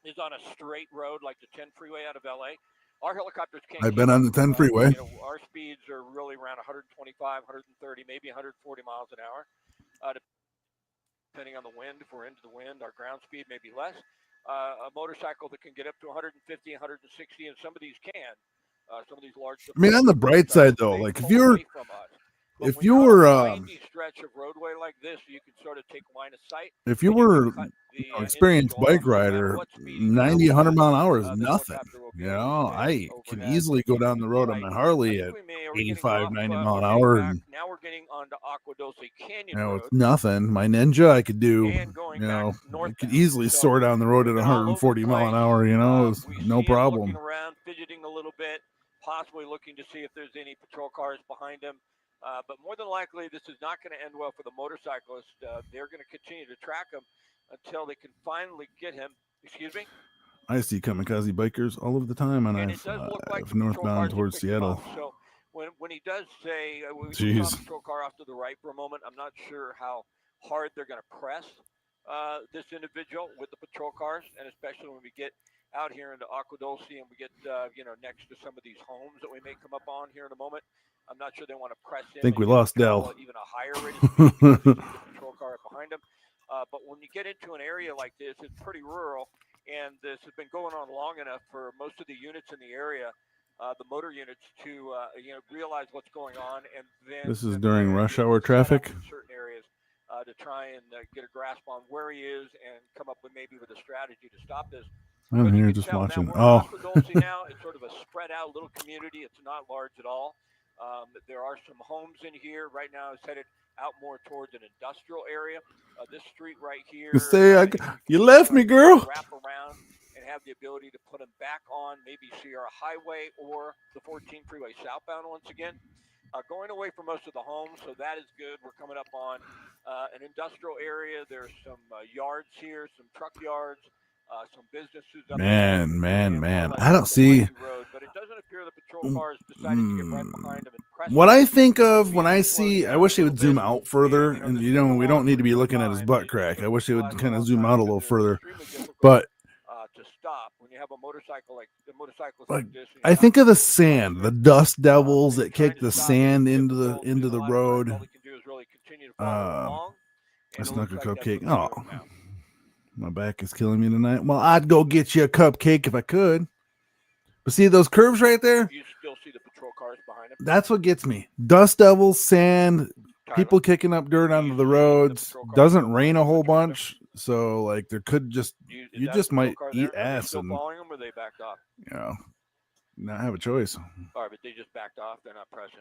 is on a straight road like the 10 freeway out of LA. Our helicopters can't. I've been on the 10 freeway. Our speeds are really around 125, 130, maybe 140 miles an hour, depending on the wind. If we're into the wind, our ground speed may be less. A motorcycle that can get up to 150, 160, and some of these can. Some of these large. I mean, on the bright side, though, like if you're stretch of roadway like this, you can sort of take line of sight. If you were an experienced bike rider, 90, 100 mile an hour is nothing. You know, I can easily go down the road on my Harley at 85, 90 mile an hour. And, now we're getting onto Agua Dulce Canyon. You know, it's nothing. My Ninja, I could do, you know, I could easily soar down the road at 140 mile an hour, you know, no problem. Looking around, fidgeting a little bit, possibly looking to see if there's any patrol cars behind him. But more than likely, this is not going to end well for the motorcyclist. They're going to continue to track him until they can finally get him. Excuse me? I see kamikaze bikers all over the time on I-5 northbound towards Seattle. So when he does say, we saw a patrol car off to the right for a moment, I'm not sure how hard they're going to press this individual with the patrol cars, and especially when we get out here into Agua Dulce and we get next to some of these homes that we may come up on here in a moment. I'm not sure they want to press in. I think we lost Dell. Even a higher rate of speed, the patrol car behind them. But when you get into an area like this, it's pretty rural, and this has been going on long enough for most of the units in the area, the motor units, to realize what's going on, and then this is during rush hour traffic. In certain areas, to try and get a grasp on where he is and come up with maybe with a strategy to stop this. I'm here just watching. Now, now it's sort of a spread out little community. It's not large at all. There are some homes in here. Right now it's headed out more towards an industrial area. This street right here. You left me, girl. Wrap around and have the ability to put them back on maybe Sierra Highway or the 14 freeway southbound once again. Going away from most of the homes, so that is good. We're coming up on an industrial area. There's some yards here, some truck yards. Some businesses up man. I don't see. Road, but it doesn't appear the patrol cars decided to get right behind them and press what I think of when I see, I wish they would zoom out further, and we don't need to be looking at his butt crack. I wish they would kind of zoom out a little further. But to stop when you have a motorcycle like this, I think of the sand, the dust devils that kick the sand into the road. All we can do is really continue to follow along. I snuck a cupcake. Oh. My back is killing me tonight. Well, I'd go get you a cupcake if I could. But see those curves right there? You still see the patrol cars behind him. That's what gets me. Dust devils, sand, people kicking up dirt onto the roads. Doesn't rain a whole bunch, so like there could just you just might eat ass and following them, or they backed off. Not have a choice. All right, but they just backed off. They're not pressing.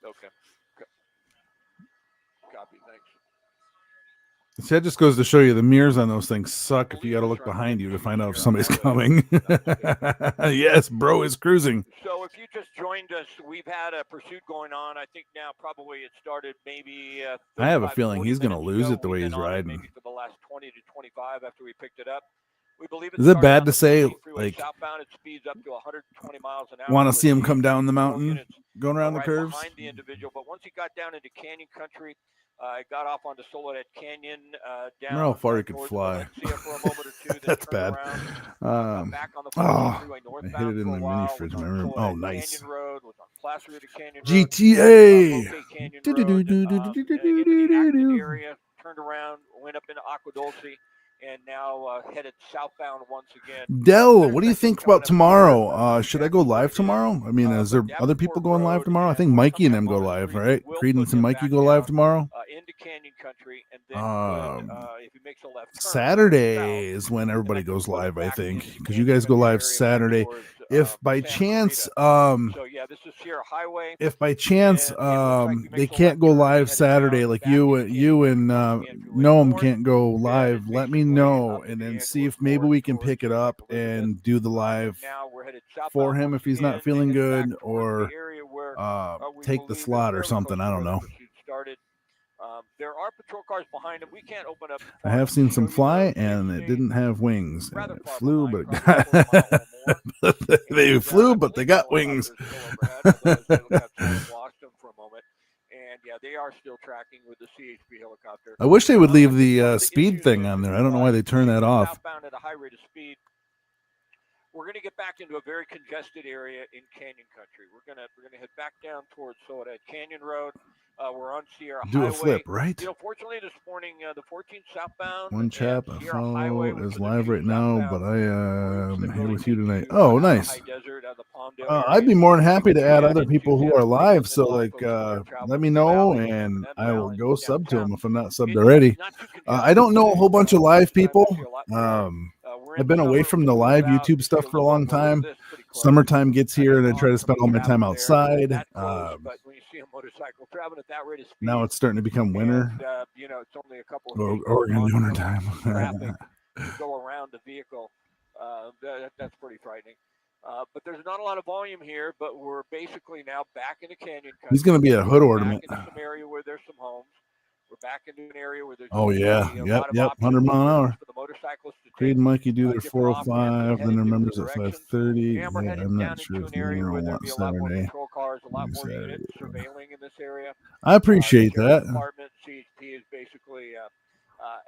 Okay. Copy. Thanks. See, that just goes to show you the mirrors on those things suck if you got to look behind you to find out if somebody's coming. Yes, bro is cruising. So if you just joined us, we've had a pursuit going on. I think now probably it started maybe I have a feeling he's going to lose it the way he's riding. Maybe for the last 20 to 25 after we picked it up. We believe is it bad to say, like, southbound, it speeds up to 120 miles an hour? Want to see him come down the mountain, going around the curves? Behind the individual, but once he got down into canyon country, I got off onto Soledad Canyon. Down how far he could fly. For a moment or two, that's bad. Back on the freeway northbound. I hit it in the mini fridge in my room. Oh, nice. Canyon Road, was on Placer to Canyon GTA. Area, turned around, went up into Agua Dulce, and now headed southbound once again. Dell, what do you think about tomorrow? Should I go live tomorrow? I mean, is there other people going live tomorrow? I think Mikey and them go live, right? Credence and Mikey go live tomorrow. Into Canyon Country, and then if he makes a left turn, Saturday is when everybody goes live, I think, because you guys go live Saturday. If by chance, so yeah, this is Sierra Highway. If by chance, they can't go live Saturday, like you and Noam can't go live, let me know, and then see if maybe we can pick it up and do the live for him if he's not feeling good, or take the slot or something. I don't know. There are patrol cars behind him. We can't open up. I have seen some fly, and it didn't have wings. And it flew, but they flew, but they got wings. Lost them for a moment, and yeah, they are still tracking with the CHP helicopter. I wish they would leave the speed thing on there. I don't know why they turned that off. Southbound at a high rate of speed. We're going to get back into a very congested area in Canyon Country. We're going to head back down towards Soledad Canyon Road. We're on Sierra Highway. Do a flip, right? Fortunately, this morning, the 14 southbound. One chap I follow is live right now, but I am here with you tonight. Oh, nice. I'd be more than happy to add other people who are live. So, like, let me know, and I will go sub to them if I'm not subbed already. I don't know a whole bunch of live people. I've been away from the live YouTube stuff for a long time. Summertime gets here, and I try to spend all my time outside. Now it's starting to become winter. It's only a couple of Oregon winter time. Go around the vehicle. That's pretty frightening. But there's not a lot of volume here. But we're basically now back into Canyon Country. He's going to be a hood ornament. Back into some area where there's some homes. We're back into an area where there's 100 mile an hour. Creed and Mikey do their 405, then their members at 530. Yeah, I'm not sure if they're going to want Saturday. I appreciate that. CHP is basically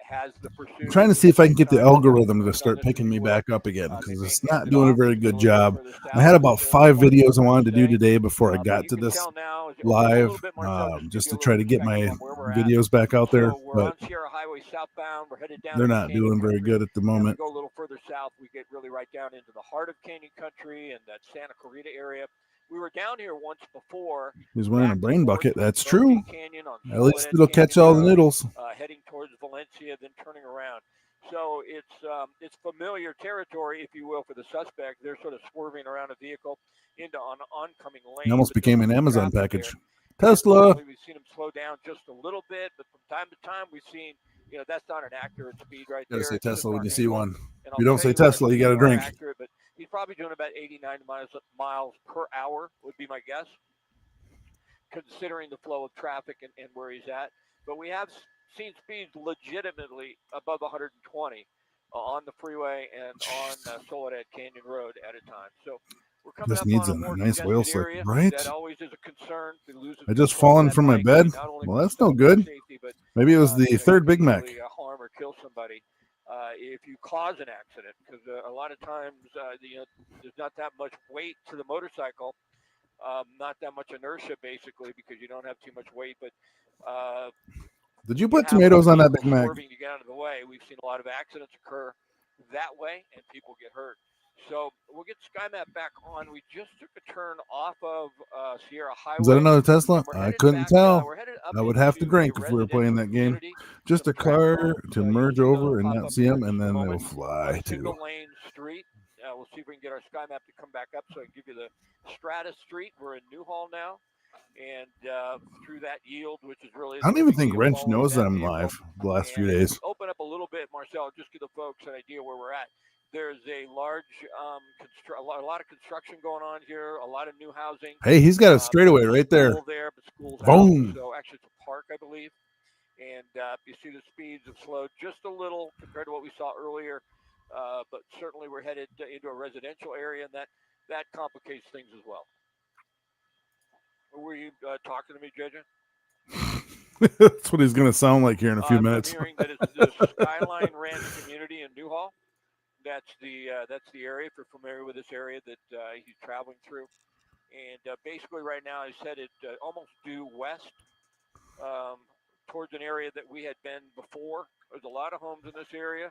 has the pursuit. I'm trying to see if I can get the algorithm to start picking me back up again, because it's not doing a very good job. I had about 5 videos I wanted to do today before I got to this live, just to try to get my videos back out there, but they're not doing very good at the moment. Go a little further south, we get really right down into the heart of Canyon Country and that Santa Clarita area. We were down here once before. He's wearing a brain bucket. That's true. At least it'll catch all the noodles. Heading towards Valencia, then turning around. So it's familiar territory, if you will, for the suspect. They're sort of swerving around a vehicle into an oncoming lane. It almost became an Amazon package. Tesla. We've seen him slow down just a little bit, but from time to time we've seen, that's not an accurate speed right there. You gotta say Tesla when you see one. If you don't say Tesla, you got to drink. Accurate, but he's probably doing about 89 miles per hour, would be my guess, considering the flow of traffic and where he's at. But we have seen speeds legitimately above 120 on the freeway and on Soledad Canyon Road at a time. So we're coming this up needs on a nice whale slip, right? That always is a concern. I just fallen from my bed. Well, that's no good. Maybe it was the third Big Mac. Harm or kill somebody if you cause an accident, because a lot of times there's not that much weight to the motorcycle, not that much inertia basically, because you don't have too much weight. But did you put tomatoes on that Big Mac? To get out of the way. We've seen a lot of accidents occur that way, and people get hurt. So we'll get SkyMap back on. We just took a turn off of Sierra Highway. Is that another Tesla? I couldn't tell. I would have to drink if we were playing that game. Just a car to merge over and not see them, and then they'll fly too. Single lane street. We'll see if we can get our SkyMap to come back up so I can give you the Stratus Street. We're in Newhall now. And through that yield, which is really... I don't even think Wrench knows that I'm live the last few days. Open up a little bit, Marcel, just give the folks an idea where we're at. There's a large, a lot of construction going on here, a lot of new housing. Hey, he's got a straightaway right there. Boom. So actually it's a park, I believe. And you see the speeds have slowed just a little compared to what we saw earlier. But certainly we're headed into a residential area, and that complicates things as well. Were you talking to me, JJ? That's what he's going to sound like here in a few minutes. I'm hearing that it's the Skyline Ranch community in Newhall. That's the area, if you're familiar with this area that he's traveling through. And basically right now he's headed almost due west towards an area that we had been before. There's a lot of homes in this area.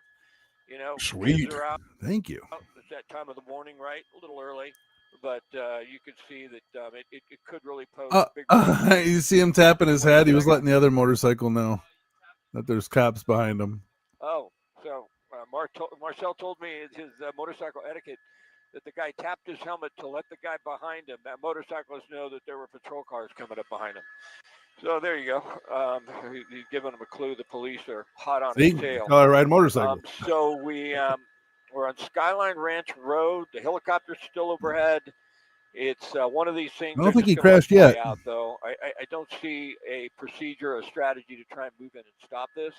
Sweet. Thank you. It's that time of the morning, right? A little early. But you can see that it could really pose a big you see him tapping his head. He was letting the other motorcycle know that there's cops behind him. Oh, so Marcel told me his motorcycle etiquette that the guy tapped his helmet to let the guy behind him, that motorcyclist, know that there were patrol cars coming up behind him. So there you go. He's giving him a clue. The police are hot on his tail. I ride motorcycles. So we're on Skyline Ranch Road. The helicopter's still overhead. It's one of these things. I don't think he crashed yet. Out, though. I don't see a procedure, a strategy to try and move in and stop this.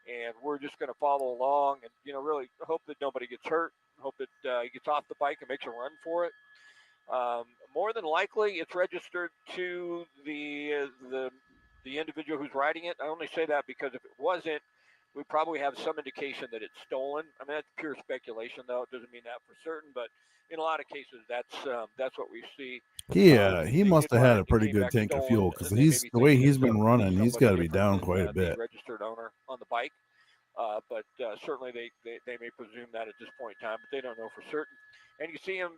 And we're just going to follow along and, really hope that nobody gets hurt. Hope that he gets off the bike and makes a run for it. More than likely, it's registered to the individual who's riding it. I only say that because if it wasn't, we probably have some indication that it's stolen. I mean, that's pure speculation, though. It doesn't mean that for certain, but in a lot of cases, that's what we see. He must have had a pretty good tank of fuel, because the way he's been running, he's got to be down quite a bit. Registered owner on the bike, but certainly they may presume that at this point in time, but they don't know for certain. And you see him,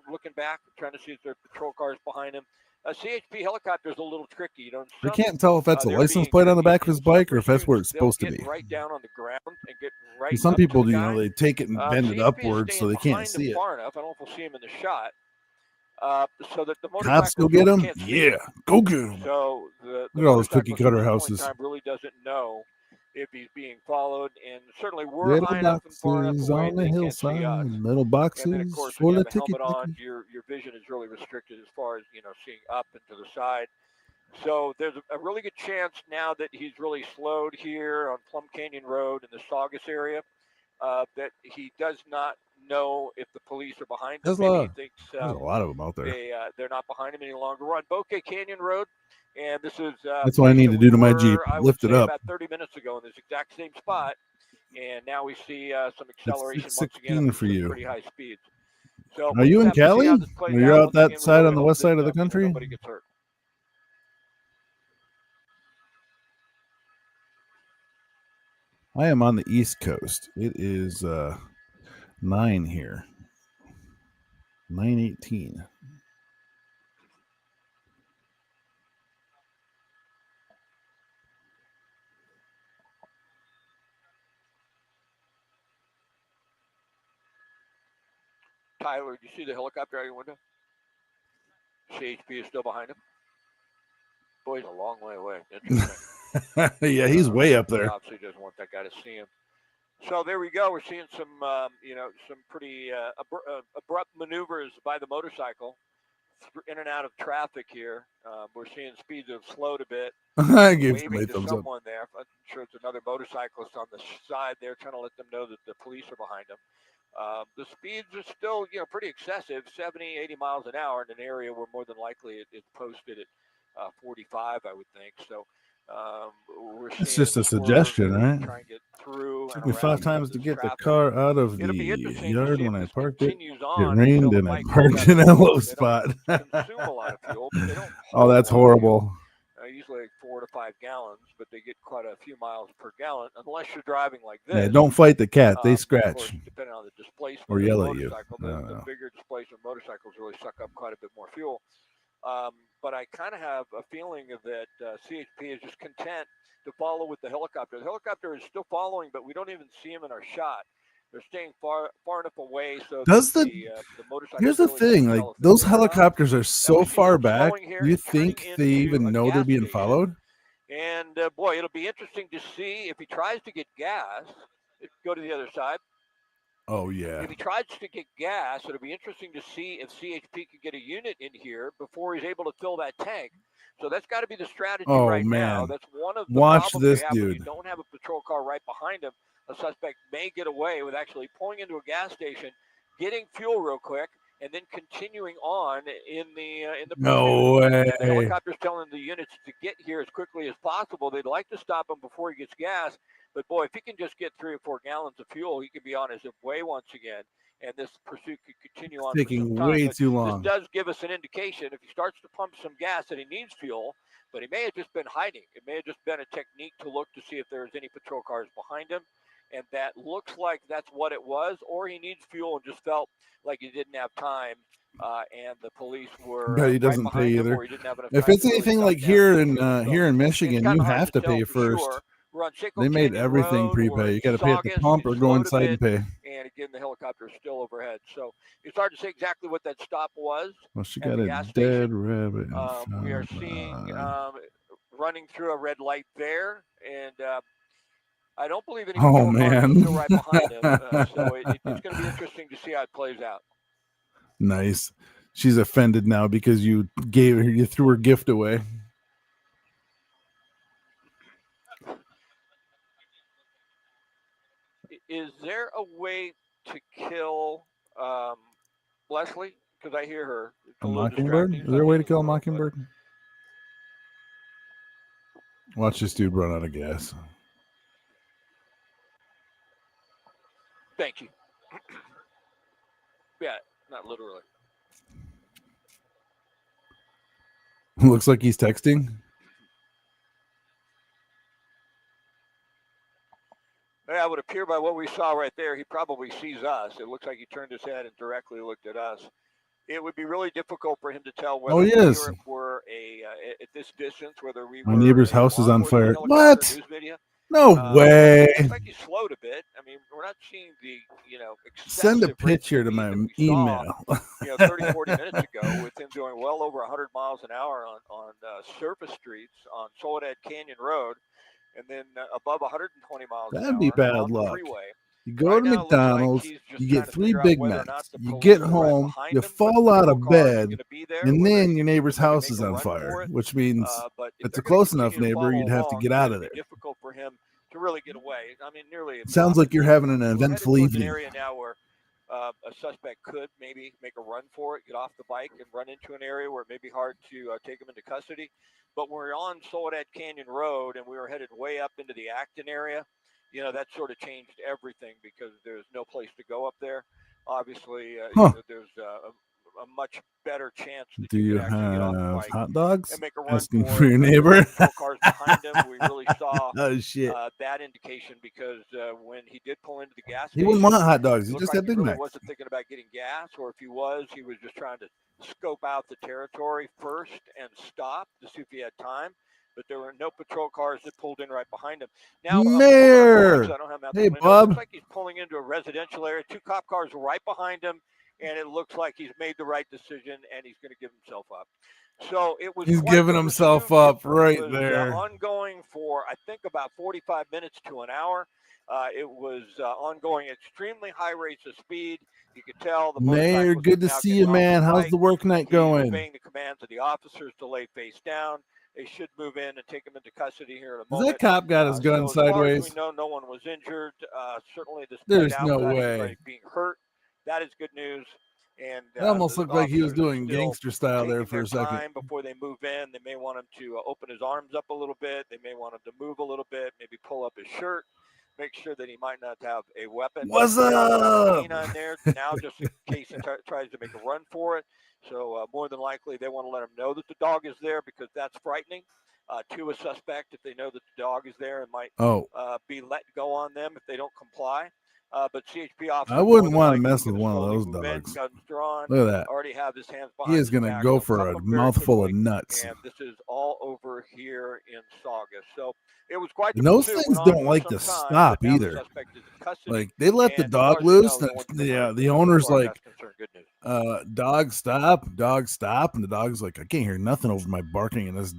looking back, trying to see if there are patrol cars behind him. A CHP helicopter is a little tricky. You can't tell if that's a license plate on the back of his bike or if that's where it's supposed to be. Right down on the ground and get right. Some people, they take it and bend it upwards so they can't see it. Far enough. I don't know if we'll see him in the shot. So that the cops go get him. Yeah, go get him. So look at all those cookie cutter houses. Really doesn't know if he's being followed, and certainly we're high enough and far enough away on the hillside. Little boxes and then, of course, full of ticket. Your vision is really restricted as far as seeing up and to the side. So there's a really good chance now that he's really slowed here on Plum Canyon Road in the Saugus area, that he does not know if the police are behind him. There's Maybe he thinks there's a lot of them out there. They're not behind him any longer. We're on Bokeh Canyon Road, and this is that's what I need to do to my Jeep. Lift it up. About 30 minutes ago in this exact same spot, and now we see some acceleration it's once again for you. Pretty high speeds. So are you in Cali? Are you out that side on the west side of the country? Nobody gets hurt. I am on the East Coast. It is 9 here. 9:18. Tyler, do you see the helicopter out your window? CHP is still behind him. Boy, he's a long way away. Yeah, he's way up there. Obviously doesn't want that guy to see him. So there we go. We're seeing some, some pretty abrupt maneuvers by the motorcycle in and out of traffic here. We're seeing speeds have slowed a bit. I gave somebody to thumbs someone up. there. I'm sure it's another motorcyclist on the side there trying to let them know that the police are behind them. The speeds are still, pretty excessive, 70, 80 miles an hour in an area where more than likely it's posted at 45, I would think. So we're it's just a suggestion, right? Try and get through. Took me 5 times to get the car out of the yard when I parked it. It rained and I parked in a low spot. Consume a lot of fuel, but they don't oh, that's horrible. Usually like 4 to 5 gallons, but they get quite a few miles per gallon unless you're driving like this. Yeah, don't fight the cat; they scratch. Course, depending on the displacement or yell at you. The bigger displacement motorcycles really suck up quite a bit more fuel. But I kind of have a feeling that CHP is just content to follow with the helicopter. The helicopter is still following, but we don't even see him in our shot. They're staying far enough away. So the motorcycle. Here's the thing: like those helicopters are so far back. You think they even know they're being followed? And boy, it'll be interesting to see if he tries to get gas. Go to the other side. Oh yeah. If he tries to get gas, it'll be interesting to see if CHP can get a unit in here before he's able to fill that tank. So that's got to be the strategy now. That's one of the Watch problems this they have when dude. you don't have a patrol car right behind him. A suspect may get away with actually pulling into a gas station, getting fuel real quick, and then continuing on in the no way. The helicopter's telling the units to get here as quickly as possible. They'd like to stop him before he gets gas, but boy, if he can just get 3 or 4 gallons of fuel, he could be on his way once again, and this pursuit could continue on. Taking way too long. This does give us an indication if he starts to pump some gas that he needs fuel, but he may have just been hiding. It may have just been a technique to look to see if there's any patrol cars behind him. And that looks like that's what it was, or he needs fuel and just felt like he didn't have time, and the police were. But he doesn't pay either. If it's anything like here in Michigan, you have to pay first. They made everything prepay. You got to pay at the pump or go inside and pay. And again, the helicopter is still overhead, so it's hard to say exactly what that stop was. Well, she got a dead rabbit. We are seeing running through a red light there, and. I don't believe any still right behind him, so it's going to be interesting to see how it plays out. Nice. She's offended now because you threw her gift away. Is there a way to kill Leslie? Because I hear her. A mockingbird? Is there a way to kill a mockingbird? Watch this dude run out of gas. Thank you. Yeah, not literally. Looks like he's texting. Yeah, it would appear by what we saw right there, he probably sees us. It looks like he turned his head and directly looked at us. It would be really difficult for him to tell whether we were at this distance, whether we were. My neighbor's house is on fire. What? No way. It's like he slowed a bit. I mean, we're not seeing the, send a picture to my email. 30, 40 minutes ago with him doing well over 100 miles an hour on surface streets on Soledad Canyon Road, and then above 120 miles an hour. That'd be bad luck. Freeway. You go to McDonald's, you get 3 Big Macs, you get home, you fall out of bed, and then your neighbor's house is on fire, which means if it's a close enough neighbor, you'd have to get out of there. Difficult for him to really get away. I mean, nearly. Sounds like you're having an eventful evening. Area now where a suspect could maybe make a run for it, get off the bike, and run into an area where it may be hard to take him into custody. But when we're on Soledad Canyon Road and we were headed way up into the Acton area, that sort of changed everything because there's no place to go up there. Obviously, there's a much better chance that do you actually get off the have bike hot dogs? and make a run Asking for for your neighbor. Cars behind him. We really saw oh shit! that indication because when he did pull into the gas He station, wouldn't want hot dogs. He looked just like had Big he really Macs. wasn't thinking about getting gas, or if he was just trying to scope out the territory first and stop to see if he had time. But there were no patrol cars that pulled in right behind him. Now, Mayor, I don't have hey It Bob. looks like he's pulling into a residential area. 2 cop cars right behind him, and it looks like he's made the right decision, and he's going to give himself up. So it was. He's giving himself up right there. Ongoing for I think about 45 minutes to an hour. It was ongoing, extremely high rates of speed. You could tell the Mayor. Good to see you, man. How's the work night going? Obeying the commands of the officers to lay face down. They should move in and take him into custody here in a moment. That cop got his gun so sideways? As far as we know, no one was injured. Certainly, There's no way being hurt. That is good news. And it almost looked like he was doing gangster style there for a second. Before they move in, they may want him to open his arms up a little bit. They may want him to move a little bit, maybe pull up his shirt, make sure that he might not have a weapon. What's up? On there now, just in case he tries to make a run for it. So more than likely, they want to let him know that the dog is there because that's frightening to a suspect if they know that the dog is there and might be let go on them if they don't comply. But CHP officers, I wouldn't want to mess with one of those dogs. Drawn, look at that. Already have his hands behind he is going to go for a mouthful of nuts. And this is all over here in Saugus. So it was quite. And those things don't like to stop either. Like they let the dog loose. The owner's like, dog stop, and the dog's like, I can't hear nothing over my barking and this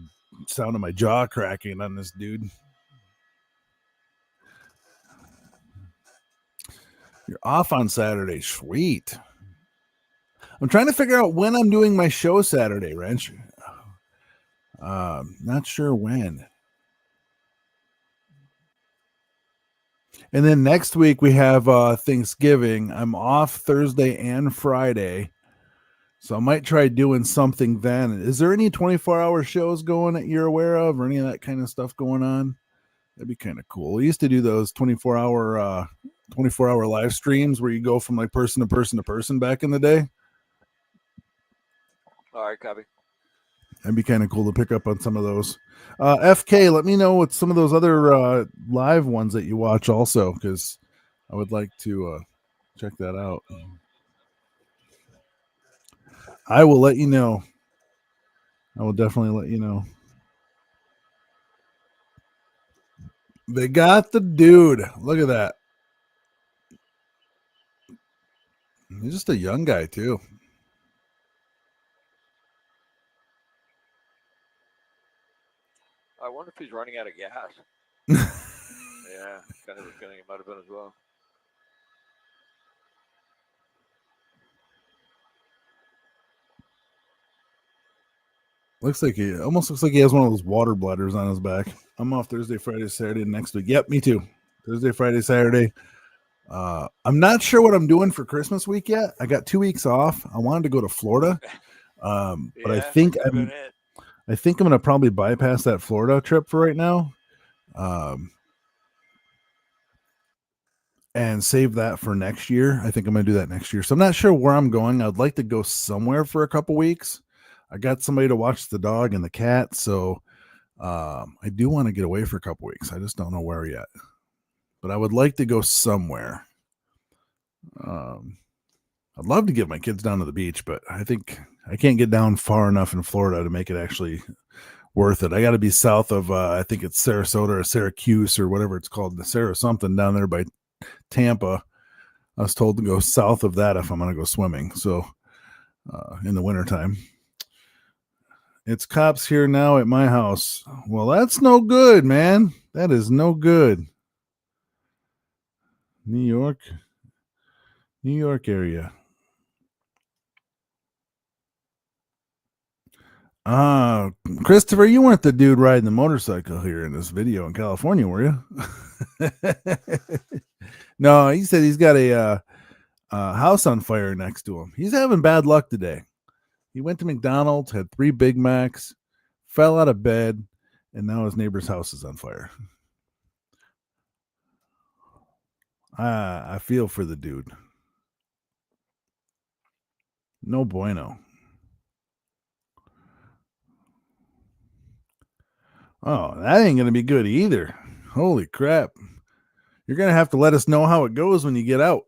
sound of my jaw cracking on this dude. You're off on Saturday. Sweet. I'm trying to figure out when I'm doing my show Saturday, Wrench. Not sure when. And then next week we have Thanksgiving. I'm off Thursday and Friday. So I might try doing something then. Is there any 24-hour shows going that you're aware of or any of that kind of stuff going on? That'd be kind of cool. We used to do those 24-hour live streams where you go from like person to person to person back in the day. All right, copy. That'd be kind of cool to pick up on some of those. FK, let me know what some of those other live ones that you watch also, because I would like to check that out. I will let you know. I will definitely let you know. They got the dude. Look at that. He's just a young guy, too. I wonder if he's running out of gas. Yeah, kind of a feeling it might have been as well. Almost looks like he has one of those water bladders on his back. I'm off Thursday, Friday, Saturday next week. Yep, me too. Thursday, Friday, Saturday. I'm not sure what I'm doing for Christmas week yet. I got 2 weeks off. I wanted to go to Florida, but I think I'm going to probably bypass that Florida trip for right now, and save that for next year. I think I'm going to do that next year. So I'm not sure where I'm going. I'd like to go somewhere for a couple weeks. I got somebody to watch the dog and the cat, so I do want to get away for a couple weeks. I just don't know where yet. But I would like to go somewhere. I'd love to get my kids down to the beach, but I think I can't get down far enough in Florida to make it actually worth it. I got to be south of, I think it's Sarasota or Syracuse or whatever it's called, the Sarah something down there by Tampa. I was told to go south of that if I'm going to go swimming. So in the wintertime. It's cops here now at my house. Well, that's no good, man. That is no good. New York area. Christopher, you weren't the dude riding the motorcycle here in this video in California, were you? No, he said he's got a house on fire next to him. He's having bad luck today. He went to McDonald's, had 3 Big Macs, fell out of bed, and now his neighbor's house is on fire. I feel for the dude. No bueno. Oh, that ain't going to be good either. Holy crap. You're going to have to let us know how it goes when you get out.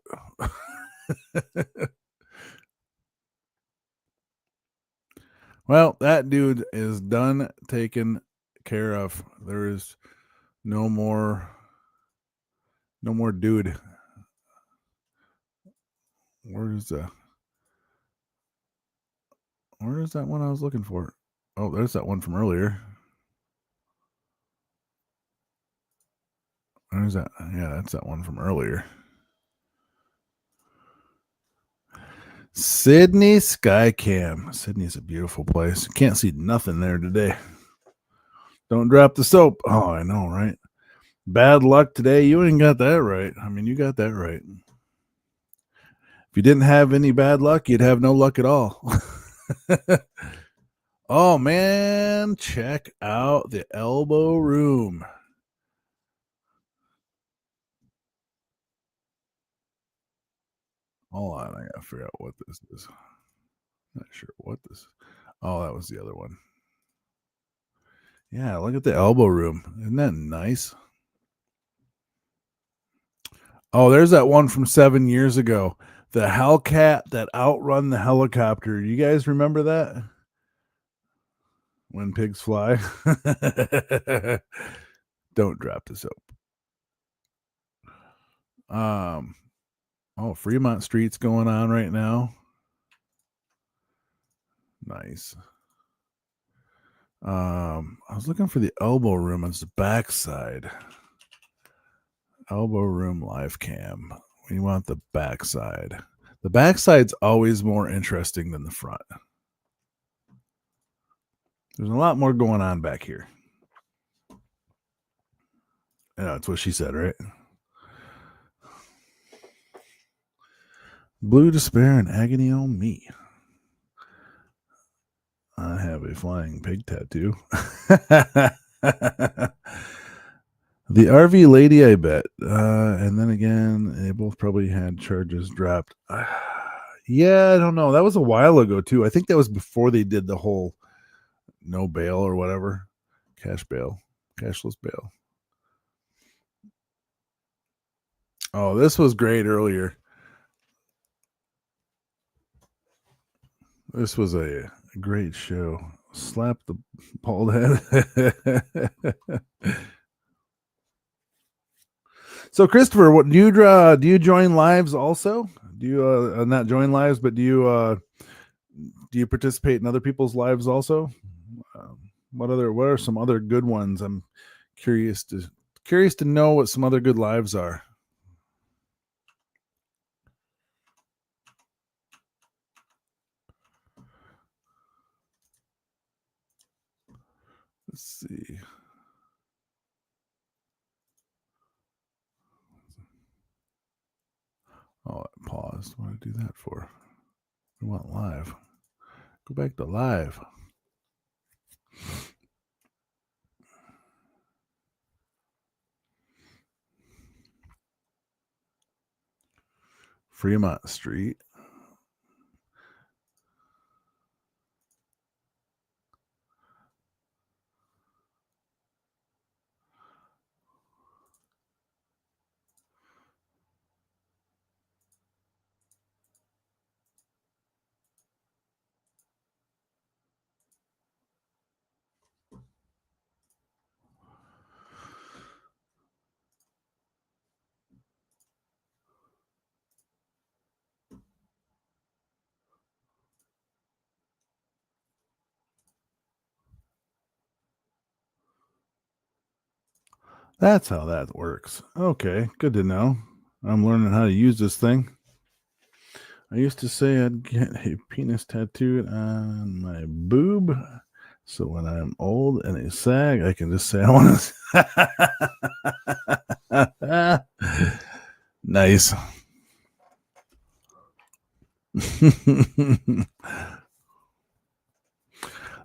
Well, that dude is done taken care of. There is no more dude. Where's that one I was looking for? Oh, there's that one from earlier. Where's that? Yeah, that's that one from earlier. Sydney Skycam. Sydney's a beautiful place. Can't see nothing there today. Don't drop the soap. Oh, I know, right? Bad luck today. You ain't got that right. I mean, you got that right. If you didn't have any bad luck, you'd have no luck at all. Oh, man. Check out the elbow room. Hold on. I got to figure out what this is. Not sure what this is. Oh, that was the other one. Yeah, look at the elbow room. Isn't that nice? Oh, there's that one from 7 years ago. The Hellcat that outrun the helicopter. You guys remember that? When pigs fly. Don't drop the soap. Oh, Fremont Street's going on right now. Nice. I was looking for the elbow room. It's the backside. Elbow room live cam. We want the backside. The backside's always more interesting than the front. There's a lot more going on back here. Yeah, that's what she said, right? Blue despair and agony on me. I have a flying pig tattoo. The RV lady, I bet. And then again, they both probably had charges dropped. Yeah, I don't know. That was a while ago, too. I think that was before they did the whole no bail or whatever. Cash bail. Cashless bail. Oh, this was great earlier. This was a great show. Slap the bald head. So, Christopher, what do you join lives also? Do you not join lives, but do you participate in other people's lives also? What are some other good ones? I'm curious to know what some other good lives are. Let's see. Oh, it paused. What did I do that for? We want live. Go back to live. Fremont Street. That's how that works. Okay, good to know. I'm learning how to use this thing. I used to say I'd get a penis tattooed on my boob, so when I'm old and they sag, I can just say I want to. Nice.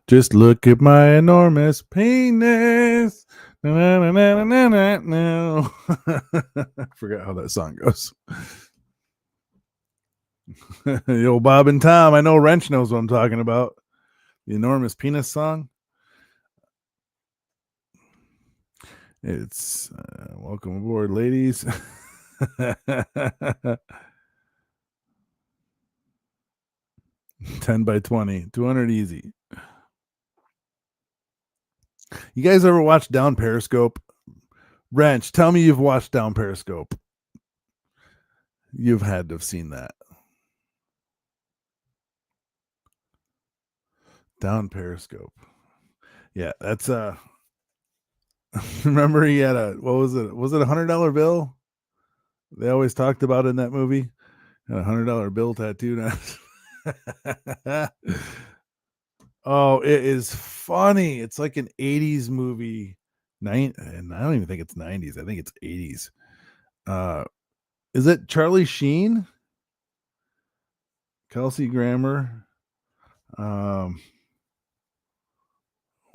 Just look at my enormous penis. No. I forgot how that song goes. The old Bob and Tom. I know Wrench knows what I'm talking about. The enormous penis song. It's welcome aboard, ladies. 10 by 20, 200 easy. You guys ever watch Down Periscope? Wrench, tell me you've watched Down Periscope. You've had to have seen that. Down Periscope. Yeah, that's remember he had a, what was it? Was it $100 bill? They always talked about in that movie. Had a $100 bill tattooed on. Oh, it is funny. It's like an 80s movie. And I don't even think it's 90s. I think it's 80s. Is it Charlie Sheen? Kelsey Grammer?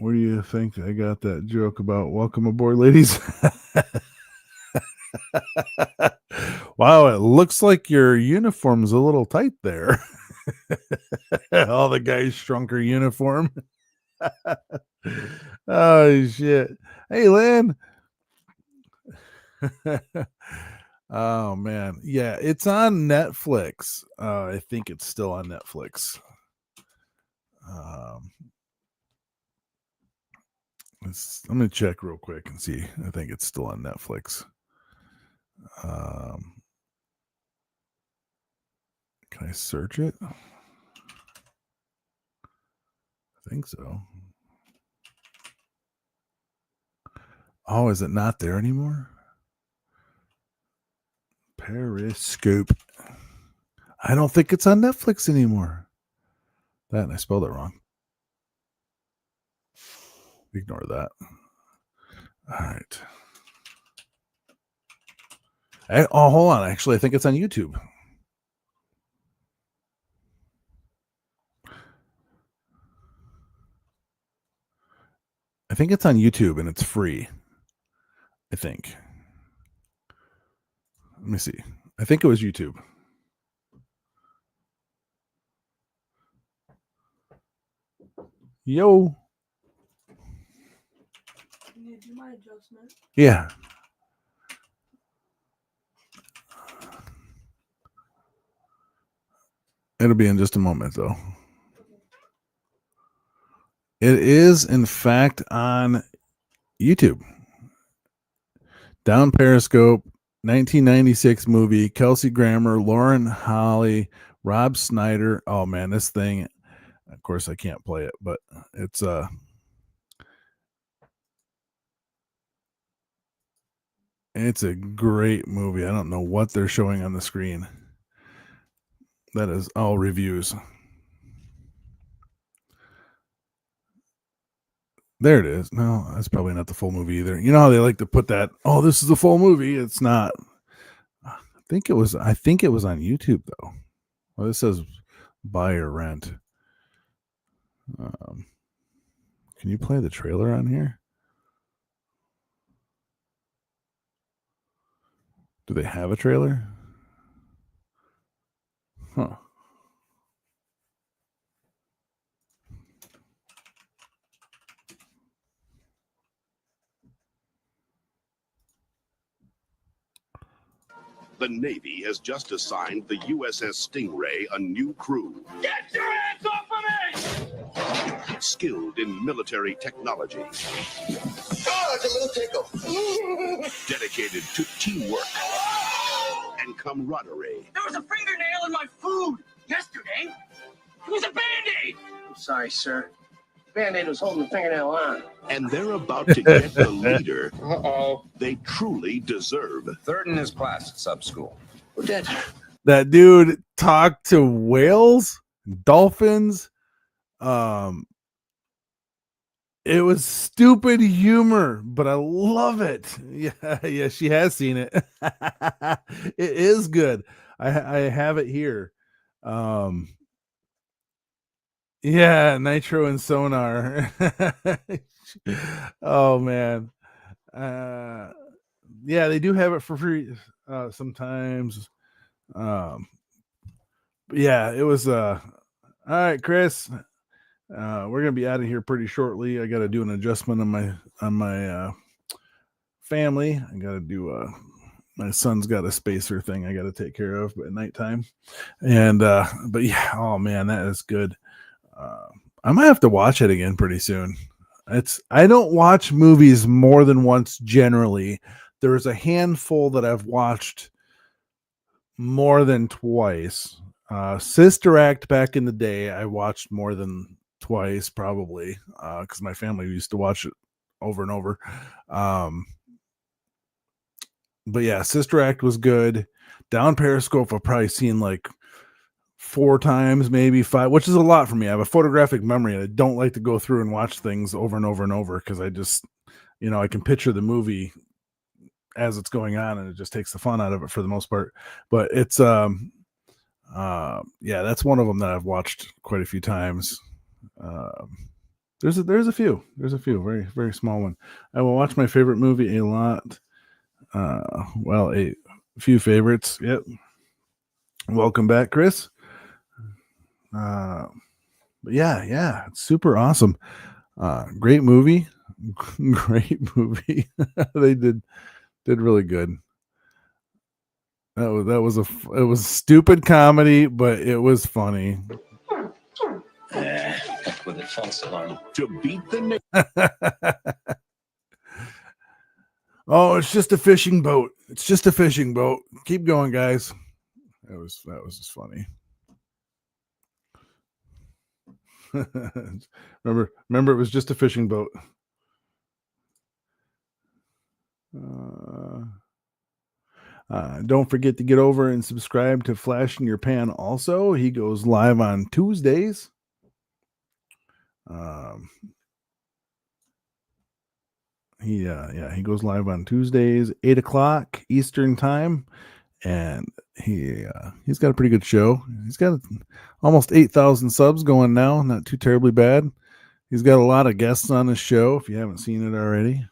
Where do you think I got that joke about welcome aboard, ladies? Wow, it looks like your uniform's a little tight there. All the guys shrunk her uniform. Oh, shit. Hey, Lynn. Oh, man. Yeah, it's on Netflix. I think it's still on Netflix. Let me check real quick and see. I think it's still on Netflix. Can I search it? I think so. Oh, is it not there anymore? Periscope. I don't think it's on Netflix anymore. That, I spelled it wrong. Ignore that. All right. Oh, hold on. Actually, I think it's on YouTube. I think it's on YouTube and it's free. I think. Let me see. I think it was YouTube. Yo. Can you do my adjustment? Yeah. It'll be in just a moment, though. It is, in fact, on YouTube. Down Periscope, 1996 movie, Kelsey Grammer, Lauren Holly, Rob Snyder. Oh, man, this thing, of course, I can't play it, but it's a great movie. I don't know what they're showing on the screen. That is all reviews. There it is. No, that's probably not the full movie either. You know how they like to put that, oh, this is the full movie. It's not. I think it was on YouTube though. Well, this says buy or rent. Can you play the trailer on here? Do they have a trailer? Huh. The Navy has just assigned the USS Stingray a new crew. Get your hands off of me! Skilled in military technology. Oh, it's a little tickle. Dedicated to teamwork and camaraderie. There was a fingernail in my food yesterday. It was a Band-Aid. I'm sorry, sir. Band-Aid was holding the fingernail on. And they're about to get the leader they truly deserve. Third in his class at sub school. Who did? That dude talked to whales, dolphins. It was stupid humor, but I love it. Yeah, she has seen it. It is good. I have it here. Yeah, nitro and sonar. Oh man. Yeah, they do have it for free sometimes. Yeah, it was all right, Chris. We're gonna be out of here pretty shortly. I gotta do an adjustment on my family. I gotta do my son's got a spacer thing I gotta take care of at nighttime. And but yeah, oh man, that is good. I might have to watch it again pretty soon. I don't watch movies more than once generally. There's a handful that I've watched more than twice. Sister Act back in the day, I watched more than twice probably because my family used to watch it over and over. But yeah, Sister Act was good. Down Periscope, I've probably seen like 4 times, maybe 5, which is a lot for me. I have a photographic memory and I don't like to go through and watch things over and over and over because I just, I can picture the movie as it's going on and it just takes the fun out of it for the most part. But it's yeah, that's one of them that I've watched quite a few times. There's a few very, very small one. I will watch my favorite movie a lot. Well, a few favorites. Yep. Welcome back, Chris. But yeah, it's super awesome. Great movie. Great movie. They did really good. It was stupid comedy, but it was funny. With a false alarm to beat the Oh, it's just a fishing boat. It's just a fishing boat. Keep going, guys. That was just funny. remember, it was just a fishing boat. Don't forget to get over and subscribe to Flash in Your Pan. Also, he goes live on Tuesdays. He goes live on Tuesdays, 8:00 Eastern time, and he's got a pretty good show. He's got almost 8,000 subs going now, not too terribly bad. He's got a lot of guests on his show. If you haven't seen it already,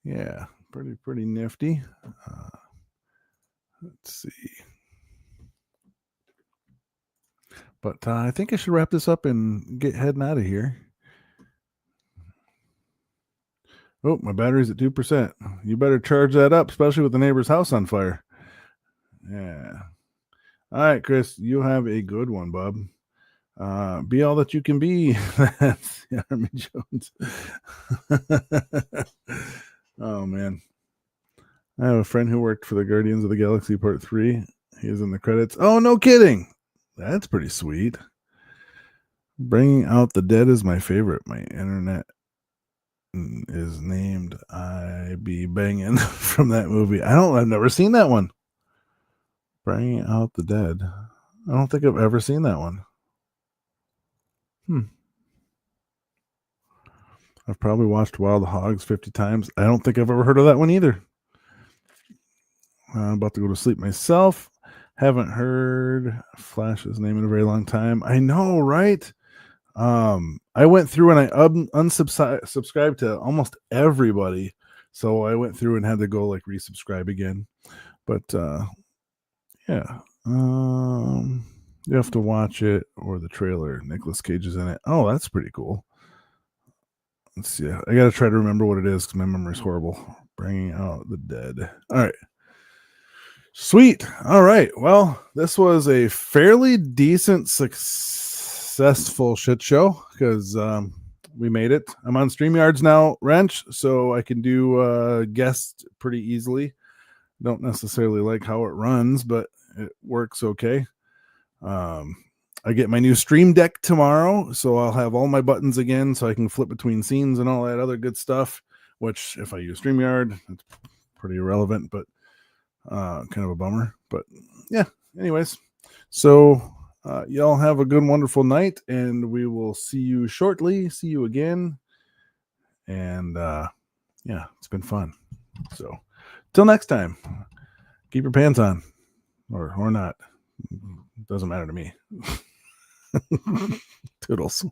yeah, pretty nifty. Let's see. But I think I should wrap this up and get heading out of here. Oh, my battery's at 2%. You better charge that up, especially with the neighbor's house on fire. Yeah. All right, Chris, you have a good one, bub. Be all that you can be. That's Army Jones. Oh, man. I have a friend who worked for the Guardians of the Galaxy Part 3. He was in the credits. Oh, no kidding. That's pretty sweet. Bringing Out the Dead is my favorite. My internet is named I Be Bangin' from that movie. I've never seen that one. Bringing Out the Dead. I don't think I've ever seen that one. I've probably watched Wild Hogs 50 times. I don't think I've ever heard of that one either. I'm about to go to sleep myself. Haven't heard Flash's name in a very long time. I know, right? I went through and I unsubscribed to almost everybody. So I went through and had to go like resubscribe again. But yeah. You have to watch it or the trailer. Nicolas Cage is in it. Oh, that's pretty cool. Let's see. I got to try to remember what it is because my memory is horrible. Bringing Out the Dead. All right. Sweet. All right. Well, this was a fairly decent, successful shit show because we made it. I'm on StreamYards now, Wrench, so I can do guests pretty easily. Don't necessarily like how it runs, but it works okay. I get my new Stream Deck tomorrow, so I'll have all my buttons again so I can flip between scenes and all that other good stuff, which if I use StreamYard, it's pretty irrelevant, but kind of a bummer. But yeah, anyways, so y'all have a good, wonderful night, and we will see you shortly. See you again. And yeah, it's been fun. So till next time, keep your pants on. or not. Doesn't matter to me. Toodles.